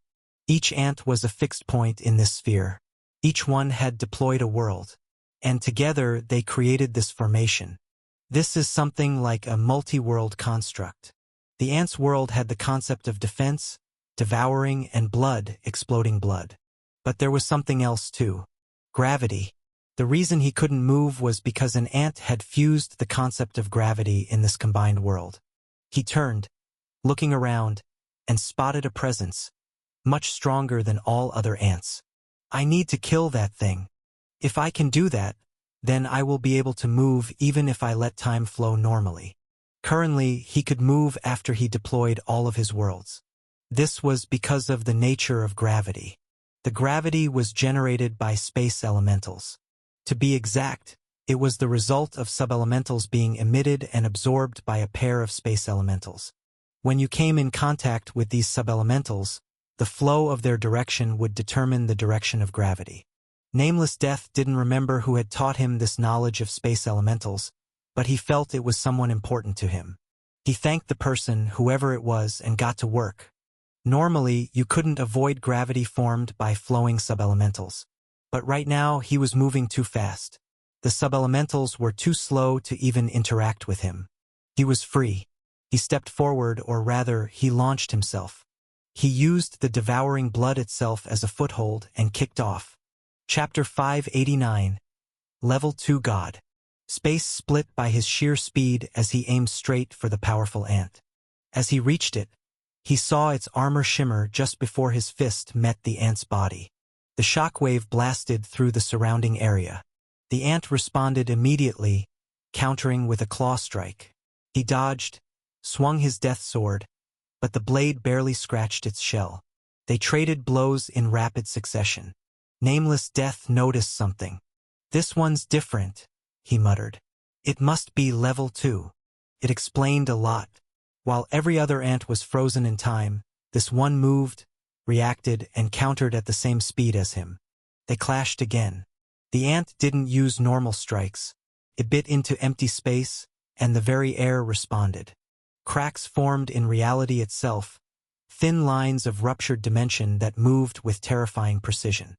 Each ant was a fixed point in this sphere. Each one had deployed a world. And together they created this formation. This is something like a multi-world construct. The ants' world had the concept of defense, devouring, and blood, exploding blood. But there was something else too. Gravity. The reason he couldn't move was because an ant had fused the concept of gravity in this combined world. He turned, looking around, and spotted a presence, much stronger than all other ants. I need to kill that thing. If I can do that, then I will be able to move even if I let time flow normally. Currently, he could move after he deployed all of his worlds. This was because of the nature of gravity. The gravity was generated by space elementals. To be exact, it was the result of subelementals being emitted and absorbed by a pair of space elementals. When you came in contact with these subelementals, the flow of their direction would determine the direction of gravity. Nameless Death didn't remember who had taught him this knowledge of space elementals, but he felt it was someone important to him. He thanked the person, whoever it was, and got to work. Normally, you couldn't avoid gravity formed by flowing subelementals. But right now, he was moving too fast. The subelementals were too slow to even interact with him. He was free. He stepped forward, or rather, he launched himself. He used the devouring blood itself as a foothold and kicked off. Chapter 589. Level 2 God. Space split by his sheer speed as he aimed straight for the powerful ant. As he reached it, He saw its armor shimmer just before his fist met the ant's body. The shockwave blasted through the surrounding area. The ant responded immediately, countering with a claw strike. He dodged, swung his death sword, but the blade barely scratched its shell. They traded blows in rapid succession. Nameless Death noticed something. "This one's different," he muttered. "It must be level 2. It explained a lot. While every other ant was frozen in time, this one moved, reacted, and countered at the same speed as him. They clashed again. The ant didn't use normal strikes. It bit into empty space, and the very air responded. Cracks formed in reality itself, thin lines of ruptured dimension that moved with terrifying precision.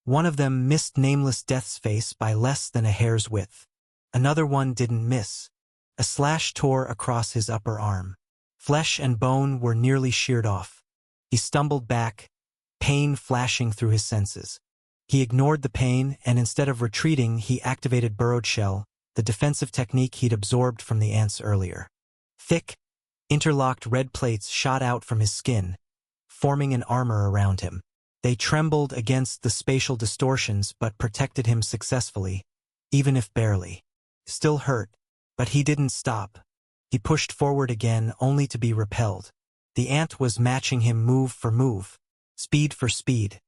One of them missed Nameless Death's face by less than a hair's width. Another one didn't miss. A slash tore across his upper arm. Flesh and bone were nearly sheared off. He stumbled back, pain flashing through his senses. He ignored the pain, and instead of retreating, he activated Burrowed Shell, the defensive technique he'd absorbed from the ants earlier. Thick, interlocked red plates shot out from his skin, forming an armor around him. They trembled against the spatial distortions but protected him successfully, even if barely. Still hurt, but he didn't stop. He pushed forward again, only to be repelled. The ant was matching him move for move, speed for speed.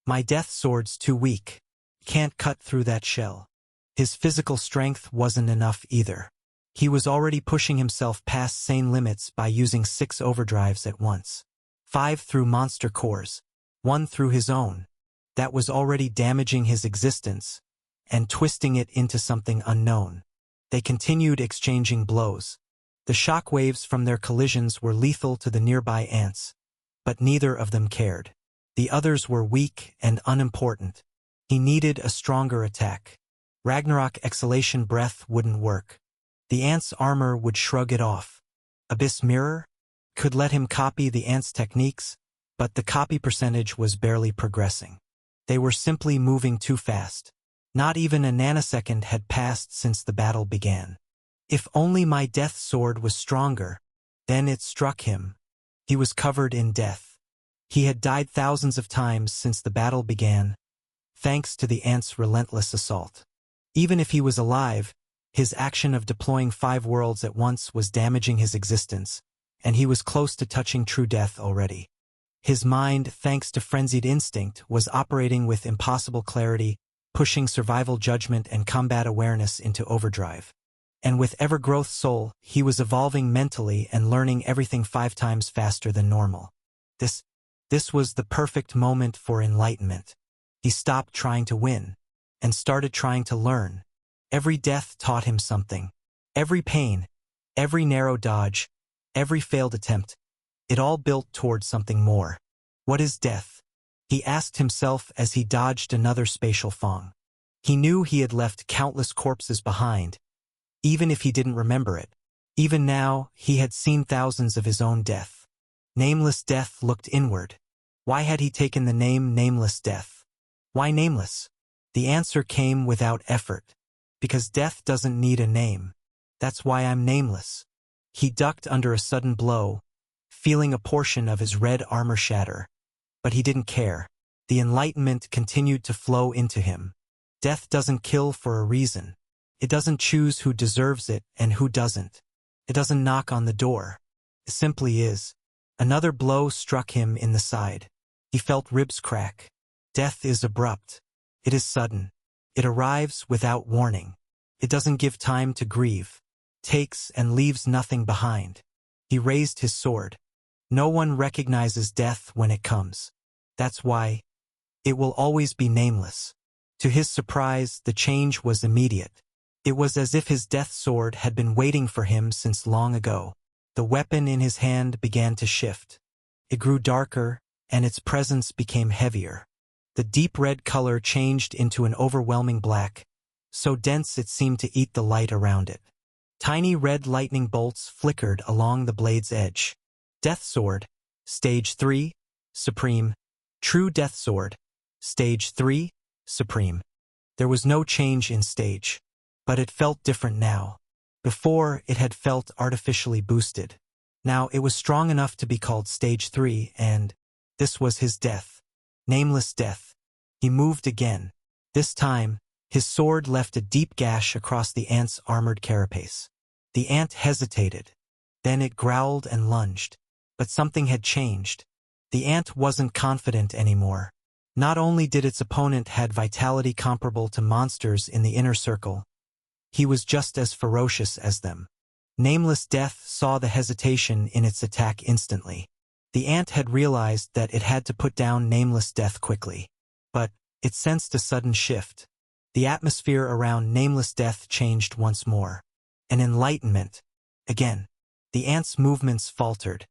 "My death sword's too weak. Can't cut through that shell." His physical strength wasn't enough either. He was already pushing himself past sane limits by using 6 overdrives at once. 5 through monster cores, 1 through his own. That was already damaging his existence and twisting it into something unknown. They continued exchanging blows. The shock waves from their collisions were lethal to the nearby ants, but neither of them cared. The others were weak and unimportant. He needed a stronger attack. Ragnarok Exhalation Breath wouldn't work. The ant's armor would shrug it off. Abyss Mirror could let him copy the ant's techniques, but the copy percentage was barely progressing. They were simply moving too fast. Not even a nanosecond had passed since the battle began. If only my death sword was stronger. Then it struck him. He was covered in death. He had died thousands of times since the battle began, thanks to the ant's relentless assault. Even if he was alive, his action of deploying 5 worlds at once was damaging his existence, and he was close to touching true death already. His mind, thanks to frenzied instinct, was operating with impossible clarity, pushing survival judgment and combat awareness into overdrive. And with Evergrowth Soul, he was evolving mentally and learning everything 5 times faster than normal. This was the perfect moment for enlightenment. He stopped trying to win and started trying to learn. Every death taught him something. Every pain, every narrow dodge, every failed attempt, it all built toward something more. What is death? He asked himself as he dodged another spatial fong. He knew he had left countless corpses behind, even if he didn't remember it. Even now, he had seen thousands of his own death. Nameless Death looked inward. Why had he taken the name Nameless Death? Why nameless? The answer came without effort. Because death doesn't need a name. That's why I'm nameless. He ducked under a sudden blow, feeling a portion of his red armor shatter. But he didn't care. The enlightenment continued to flow into him. Death doesn't kill for a reason. It doesn't choose who deserves it and who doesn't. It doesn't knock on the door. It simply is. Another blow struck him in the side. He felt ribs crack. Death is abrupt. It is sudden. It arrives without warning. It doesn't give time to grieve. Takes and leaves nothing behind. He raised his sword. No one recognizes death when it comes. That's why it will always be nameless. To his surprise, the change was immediate. It was as if his death sword had been waiting for him since long ago. The weapon in his hand began to shift. It grew darker, and its presence became heavier. The deep red color changed into an overwhelming black, so dense it seemed to eat the light around it. Tiny red lightning bolts flickered along the blade's edge. Death Sword, Stage 3, Supreme. True Death Sword, Stage 3, Supreme. There was no change in stage, but it felt different now. Before, it had felt artificially boosted. Now, it was strong enough to be called Stage 3, and this was his death. Nameless death. He moved again. This time, his sword left a deep gash across the ant's armored carapace. The ant hesitated. Then it growled and lunged. But something had changed. The ant wasn't confident anymore. Not only did its opponent had vitality comparable to monsters in the inner circle, he was just as ferocious as them. Nameless Death saw the hesitation in its attack instantly. The ant had realized that it had to put down Nameless Death quickly. But it sensed a sudden shift. The atmosphere around Nameless Death changed once more. An enlightenment. Again, the ant's movements faltered.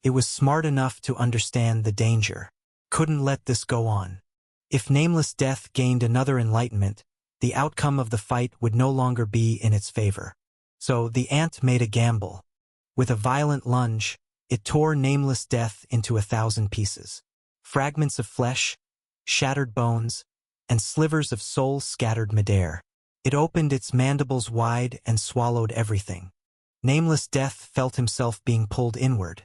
It was smart enough to understand the danger. Couldn't let this go on. If Nameless Death gained another enlightenment, the outcome of the fight would no longer be in its favor. So the ant made a gamble. With a violent lunge, it tore Nameless Death into 1,000 pieces. Fragments of flesh, shattered bones, and slivers of soul scattered midair. It opened its mandibles wide and swallowed everything. Nameless Death felt himself being pulled inward.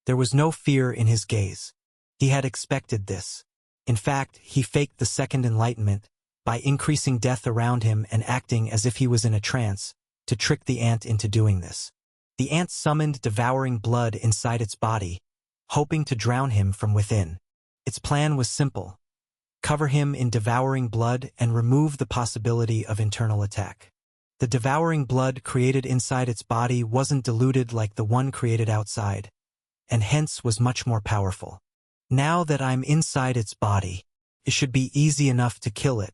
There was no fear in his gaze. He had expected this. In fact, he faked the second enlightenment by increasing death around him and acting as if he was in a trance to trick the ant into doing this. The ant summoned devouring blood inside its body, hoping to drown him from within. Its plan was simple. Cover him in devouring blood and remove the possibility of internal attack. The devouring blood created inside its body wasn't diluted like the one created outside, and hence was much more powerful. Now that I'm inside its body, it should be easy enough to kill it.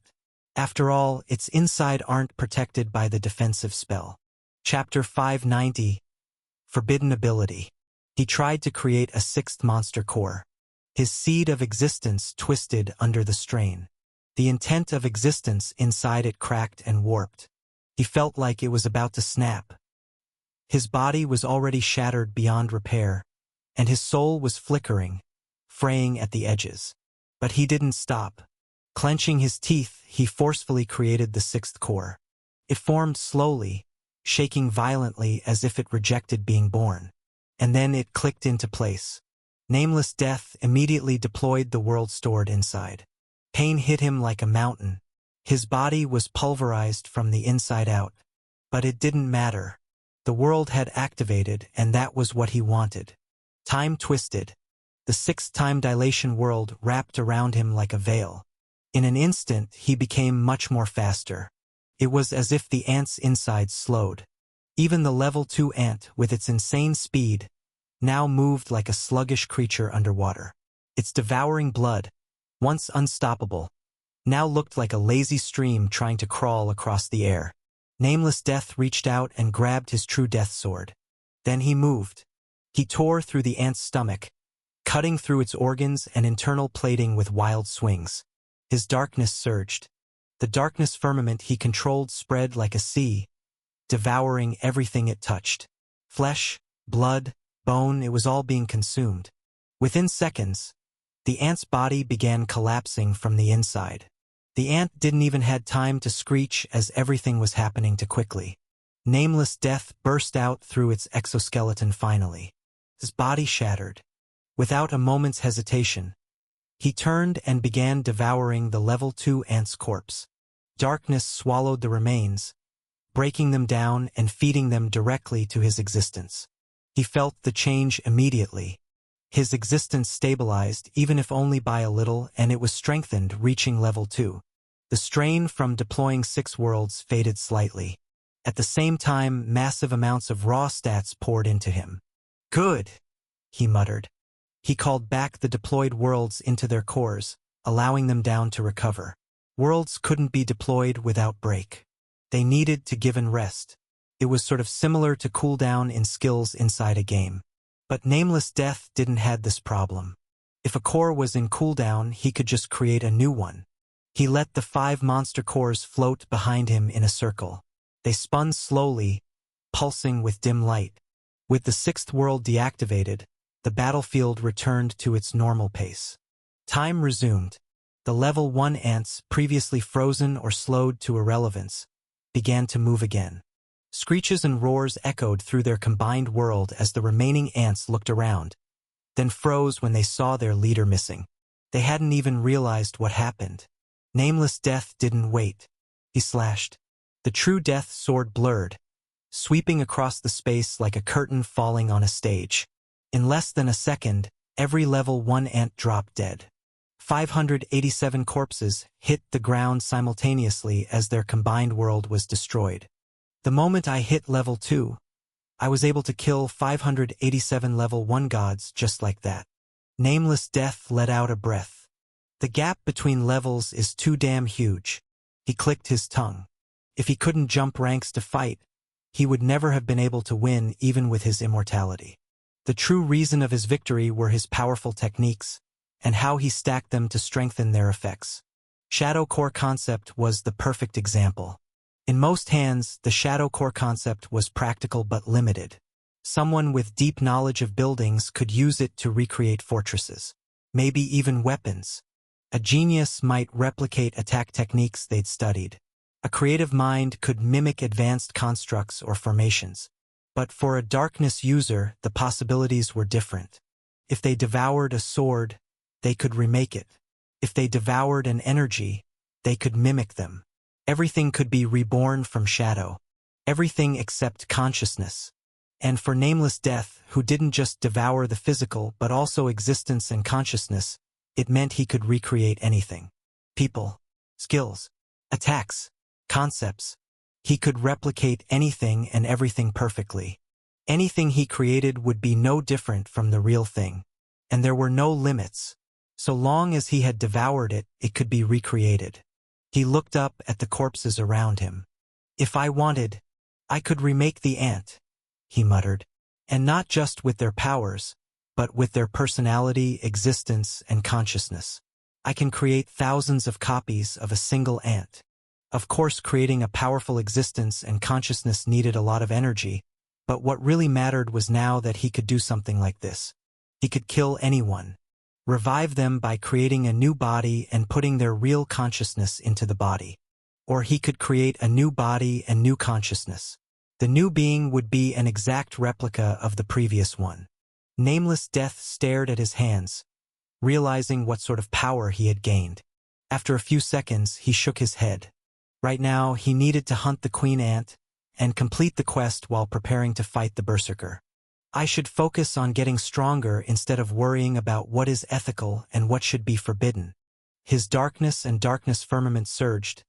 After all, its inside aren't protected by the defensive spell. Chapter 590. Forbidden Ability. He tried to create a sixth monster core. His seed of existence twisted under the strain. The intent of existence inside it cracked and warped. He felt like it was about to snap. His body was already shattered beyond repair, and his soul was flickering, fraying at the edges. But he didn't stop. Clenching his teeth, he forcefully created the sixth core. It formed slowly, shaking violently as if it rejected being born. And then it clicked into place. Nameless Death immediately deployed the world stored inside. Pain hit him like a mountain. His body was pulverized from the inside out. But it didn't matter. The world had activated, and that was what he wanted. Time twisted. The sixth time dilation world wrapped around him like a veil. In an instant, he became much more faster. It was as if the ant's insides slowed. Even the level 2 ant, with its insane speed, now moved like a sluggish creature underwater. Its devouring blood, once unstoppable, now looked like a lazy stream trying to crawl across the air. Nameless Death reached out and grabbed his true death sword. Then he moved. He tore through the ant's stomach, cutting through its organs and internal plating with wild swings. His darkness surged. The darkness firmament he controlled spread like a sea, devouring everything it touched. Flesh, blood, bone, it was all being consumed. Within seconds, the ant's body began collapsing from the inside. The ant didn't even have time to screech as everything was happening too quickly. Nameless Death burst out through its exoskeleton finally. His body shattered. Without a moment's hesitation, he turned and began devouring the level 2 ant's corpse. Darkness swallowed the remains, breaking them down and feeding them directly to his existence. He felt the change immediately. His existence stabilized, even if only by a little, and it was strengthened, reaching level 2. The strain from deploying 6 worlds faded slightly. At the same time, massive amounts of raw stats poured into him. "Good," he muttered. He called back the deployed worlds into their cores, allowing them down to recover. Worlds couldn't be deployed without break. They needed to give and rest. It was sort of similar to cooldown in skills inside a game. But Nameless Death didn't have this problem. If a core was in cooldown, he could just create a new one. He let the 5 monster cores float behind him in a circle. They spun slowly, pulsing with dim light. With the 6th world deactivated, the battlefield returned to its normal pace. Time resumed. The level 1 ants, previously frozen or slowed to irrelevance, began to move again. Screeches and roars echoed through their combined world as the remaining ants looked around, then froze when they saw their leader missing. They hadn't even realized what happened. Nameless Death didn't wait. He slashed. The true death sword blurred, sweeping across the space like a curtain falling on a stage. In less than a second, every level 1 ant dropped dead. 587 corpses hit the ground simultaneously as their combined world was destroyed. The moment I hit level 2, I was able to kill 587 level 1 gods just like that. Nameless Death let out a breath. The gap between levels is too damn huge. He clicked his tongue. If he couldn't jump ranks to fight, he would never have been able to win even with his immortality. The true reason of his victory were his powerful techniques, and how he stacked them to strengthen their effects. Shadow Core Concept was the perfect example. In most hands, the Shadow Core Concept was practical but limited. Someone with deep knowledge of buildings could use it to recreate fortresses, maybe even weapons. A genius might replicate attack techniques they'd studied. A creative mind could mimic advanced constructs or formations. But for a darkness user, the possibilities were different. If they devoured a sword, they could remake it. If they devoured an energy, they could mimic them. Everything could be reborn from shadow. Everything except consciousness. And for Nameless Death, who didn't just devour the physical but also existence and consciousness, it meant he could recreate anything. People, skills, attacks, concepts. He could replicate anything and everything perfectly. Anything he created would be no different from the real thing. And there were no limits. So long as he had devoured it, it could be recreated. He looked up at the corpses around him. If I wanted, I could remake the ant, he muttered. And not just with their powers, but with their personality, existence, and consciousness. I can create thousands of copies of a single ant. Of course, creating a powerful existence and consciousness needed a lot of energy, but what really mattered was now that he could do something like this. He could kill anyone, revive them by creating a new body and putting their real consciousness into the body. Or he could create a new body and new consciousness. The new being would be an exact replica of the previous one. Nameless Death stared at his hands, realizing what sort of power he had gained. After a few seconds, he shook his head. Right now, he needed to hunt the Queen Ant and complete the quest while preparing to fight the Berserker. I should focus on getting stronger instead of worrying about what is ethical and what should be forbidden. His darkness and darkness firmament surged,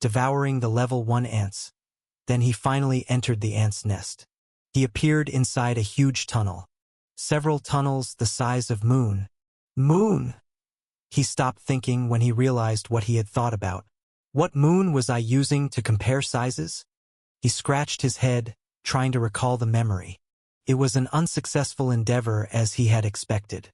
devouring the level 1 ants. Then he finally entered the ant's nest. He appeared inside a huge tunnel. Several tunnels the size of Moon. Moon! He stopped thinking when he realized what he had thought about. What moon was I using to compare sizes? He scratched his head, trying to recall the memory. It was an unsuccessful endeavor as he had expected.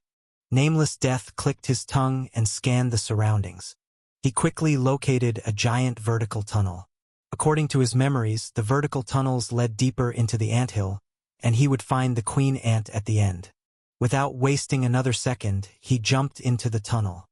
Nameless Death clicked his tongue and scanned the surroundings. He quickly located a giant vertical tunnel. According to his memories, the vertical tunnels led deeper into the anthill, and he would find the Queen Ant at the end. Without wasting another second, he jumped into the tunnel.